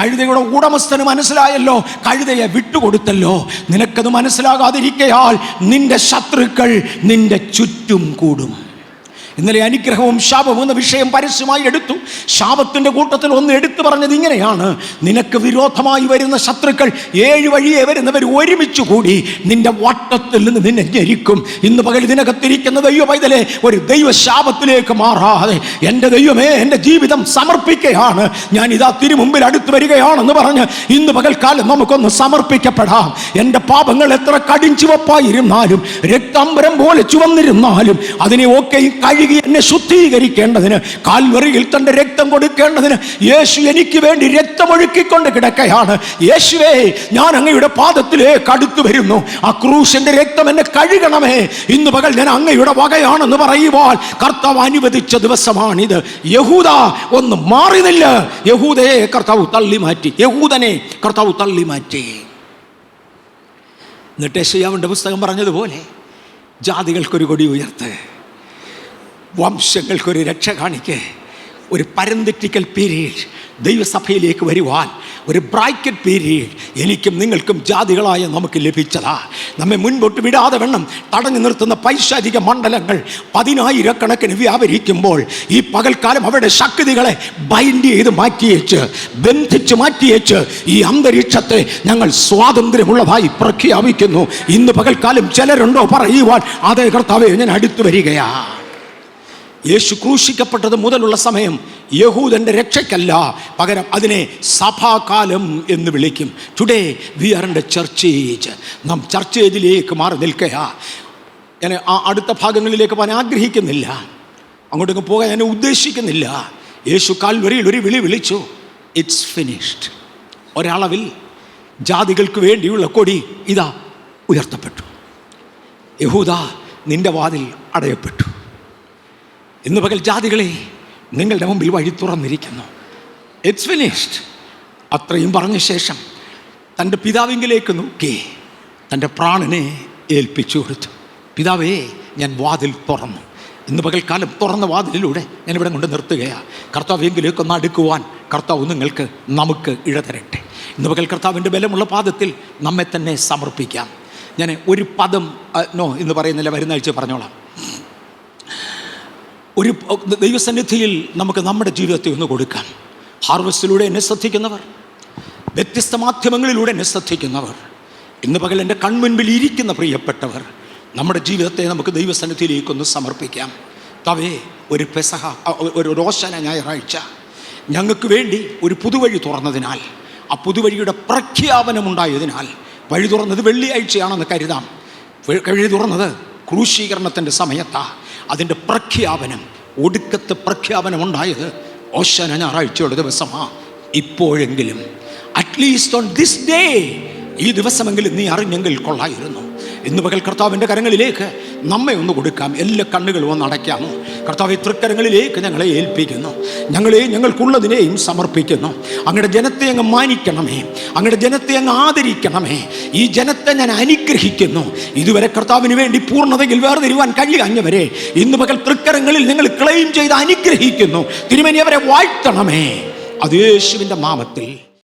കഴുതയുടെ ഉടമസ്ഥന് മനസ്സിലായല്ലോ, കഴുതയെ വിട്ടുകൊടുത്തല്ലോ. നിനക്കത് മനസ്സിലാകാതിരിക്കയാൽ നിന്റെ ശത്രുക്കൾ നിന്റെ ചുറ്റും കൂടും. ഇന്നലെ അനുഗ്രഹവും ശാപവും എന്ന വിഷയം പരസ്യമായി എടുത്തു. ശാപത്തിൻ്റെ കൂട്ടത്തിൽ ഒന്ന് എടുത്തു പറഞ്ഞത് ഇങ്ങനെയാണ്: നിനക്ക് വിരോധമായി വരുന്ന ശത്രുക്കൾ 7 വഴിയെ വരുന്നവർ ഒരുമിച്ച് കൂടി നിന്റെ വട്ടത്തിൽ നിന്ന് നിന്നെ ഞെരിക്കും. ഇന്ന് പകൽ ഇതിനകത്തിരിക്കുന്ന ദൈവ പൈതലെ, ഒരു ദൈവ ശാപത്തിലേക്ക് മാറാതെ എൻ്റെ ദൈവമേ, എൻ്റെ ജീവിതം സമർപ്പിക്കുകയാണ്, ഞാൻ ഇതാ തിരുമുമ്പിൽ അടുത്ത് വരികയാണെന്ന് പറഞ്ഞ് ഇന്ന് പകൽക്കാലം നമുക്കൊന്ന് സമർപ്പിക്കപ്പെടാം. എൻ്റെ പാപങ്ങൾ എത്ര കടിഞ്ചുവപ്പായിരുന്നാലും, രക്താംബരം പോലെ ചുവന്നിരുന്നാലും, അതിനെ ഒക്കെയും എന്നെ ശുദ്ധീകരിക്കേണ്ടതിന്, കാൽവറിയിൽ തന്റെ രക്തം കൊടുക്കേണ്ടതിന് യേശു എനിക്ക് വേണ്ടി രക്തമൊഴുക്കിക്കൊണ്ട് കിടക്കുകയാണ്. യേശുവേ, ഞാൻ അങ്ങയുടെ പാദത്തിലേക്ക് അടുത്തു വരുന്നു. ആ ക്രൂശിന്റെ രക്തം എന്നെ കഴുകണമേ. ഇന്ന് പകൽ ഞാൻ അങ്ങയുടെ വകയാണെന്ന് പറയുവാൻ കർത്താവ് അനുവദിച്ച ദിവസമാണിത്. യഹൂദ ഒന്ന് മാറി നില്ല. യഹൂദയെ കർത്താവ് തള്ളി മാറ്റി. യഹൂദനെ കർത്താവ് തള്ളി മാറ്റി. എന്നിട്ട് യെശയ്യാവിന്റെ പുസ്തകം പറഞ്ഞതുപോലെ, ജാതികൾക്കൊരു കൊടി ഉയർത്ത്, വംശങ്ങൾക്കൊരു രക്ഷ കാണിക്ക്. ഒരു പരന്തറ്റിക്കൽ പീരീഡ് ദൈവസഭയിലേക്ക് വരുവാൻ, ഒരു ബ്രാക്കറ്റ് പീരീഡ് എനിക്കും നിങ്ങൾക്കും ജാതികളായ നമുക്ക് ലഭിച്ചതാ. നമ്മെ മുൻപോട്ട് വിടാതെ വണ്ണം തടഞ്ഞു നിർത്തുന്ന പൈശാചിക മണ്ഡലങ്ങൾ 10,000 വ്യാപരിക്കുമ്പോൾ ഈ പകൽക്കാലം അവരുടെ ശക്തികളെ ബൈൻഡ് ചെയ്ത് മാറ്റിയേച്ച്, ബന്ധിച്ച് മാറ്റിയേച്ച് ഈ അന്തരീക്ഷത്തെ ഞങ്ങൾ സ്വാതന്ത്ര്യമുള്ളതായി പ്രഖ്യാപിക്കുന്നു. ഇന്ന് പകൽക്കാലം ചിലരുണ്ടോ പറയുവാൻ? അതേ കർത്താവേ, ഞാൻ അടുത്തു വരികയാ. യേശു ക്രൂശിക്കപ്പെട്ടത് മുതലുള്ള സമയം യഹൂദൻ്റെ രക്ഷയ്ക്കല്ല, പകരം അതിനെ സഭാകാലം എന്ന് വിളിക്കും. Today we are in the church age. നാം ചർച്ച് ഏജിലേക്ക് മാറി നിൽക്കുക. ഞാൻ അടുത്ത ഭാഗങ്ങളിലേക്ക് പോകാൻ ആഗ്രഹിക്കുന്നില്ല, അങ്ങോട്ടേക്ക് പോകാൻ ഞാൻ ഉദ്ദേശിക്കുന്നില്ല. യേശു കാൽവരിയിൽ ഒരു വിളി വിളിച്ചു, ഇറ്റ്സ് ഫിനിഷ്ഡ്. ഒരളവിൽ ജാതികൾക്ക് വേണ്ടിയുള്ള കൊടി ഇതാ ഉയർത്തപ്പെട്ടു. യഹൂദ, നിന്റെ വാതിൽ അടയപ്പെട്ടു. ഇന്ന് പകൽ ജാതികളെ, നിങ്ങളുടെ മുമ്പിൽ വഴി തുറന്നിരിക്കുന്നു. It's finished. അത്രയും പറഞ്ഞ ശേഷം തൻ്റെ പിതാവിങ്കിലേക്ക് നോക്കി തൻ്റെ പ്രാണനെ ഏൽപ്പിച്ചു കൊടുത്തു. പിതാവേ, ഞാൻ വാതിൽ തുറന്നു. ഇന്ന് പകൽക്കാലം തുറന്ന വാതിലിലൂടെ ഞാനിവിടെ കൊണ്ട് നിർത്തുകയാണ്. കർത്താവിങ്കിലേക്കൊന്ന് അടുക്കുവാൻ കർത്താവ് നമുക്ക് ഇഴതരട്ടെ. ഇന്ന് പകൽ കർത്താവിൻ്റെ ബലമുള്ള പാദത്തിൽ നമ്മെ തന്നെ സമർപ്പിക്കാം. ഞാൻ ഒരു പദം എന്ന് പറയുന്നില്ല, വരുന്ന ആഴ്ച പറഞ്ഞോളാം. ഒരു ദൈവസന്നിധിയിൽ നമുക്ക് നമ്മുടെ ജീവിതത്തെ ഒന്ന് കൊടുക്കാം. ഹാർവസ്റ്റിലൂടെ എന്നെ ശ്രദ്ധിക്കുന്നവർ, വ്യത്യസ്ത മാധ്യമങ്ങളിലൂടെ എന്നെ ശ്രദ്ധിക്കുന്നവർ, ഇന്ന് പകൽ എൻ്റെ കൺമുൻപിൽ ഇരിക്കുന്ന പ്രിയപ്പെട്ടവർ, നമ്മുടെ ജീവിതത്തെ നമുക്ക് ദൈവസന്നിധിയിലേക്കൊന്ന് സമർപ്പിക്കാം. തവേ, ഒരു പെസഹ, ഒരു റോശന ഞായറാഴ്ച ഞങ്ങൾക്ക് വേണ്ടി ഒരു പുതുവഴി തുറന്നതിനാൽ, ആ പുതുവഴിയുടെ പ്രഖ്യാപനമുണ്ടായതിനാൽ, വഴി തുറന്നത് വെള്ളിയാഴ്ചയാണെന്ന് കരുതാം, വഴി തുറന്നത് ക്രൂശീകരണത്തിൻ്റെ സമയത്താണ്. അതിൻ്റെ പ്രഖ്യാപനം, ഒടുക്കത്തെ പ്രഖ്യാപനമുണ്ടായത് ഓശാന ഞായറാഴ്ചയുടെ ദിവസമാണ്. ഇപ്പോഴെങ്കിലും അറ്റ്ലീസ്റ്റ് ഓൺ ദിസ് ഡേ, ഈ ദിവസമെങ്കിലും നീ അറിഞ്ഞെങ്കിൽ കൊള്ളായിരുന്നു. ഇന്ന് പകൽ കർത്താവിൻ്റെ കരങ്ങളിലേക്ക് നമ്മെ ഒന്ന് കൊടുക്കാം. എല്ലാ കണ്ണുകളും ഒന്ന് അടയ്ക്കാമോ? കർത്താവ് തൃക്കരങ്ങളിലേക്ക് ഞങ്ങളെ ഏൽപ്പിക്കുന്നു. ഞങ്ങൾക്കുള്ളതിനെയും സമർപ്പിക്കുന്നു. അങ്ങയുടെ ജനത്തെ അങ്ങ് മാനിക്കണമേ, അങ്ങയുടെ ജനത്തെ അങ്ങ് ആദരിക്കണമേ. ഈ ജനത്തെ ഞാൻ അനുഗ്രഹിക്കുന്നു. ഇതുവരെ കർത്താവിന് വേണ്ടി പൂർണ്ണതയിൽ വേർതിരുവാൻ കഴിയാഞ്ഞവരെ ഇന്ന് പകൽ തൃക്കരങ്ങളിൽ നിങ്ങൾ ക്ലെയിം ചെയ്ത് അനുഗ്രഹിക്കുന്നു. തിരുമേനി അവരെ വാഴ്ത്തണമേ. അത് യേശുവിൻ്റെ നാമത്തിൽ.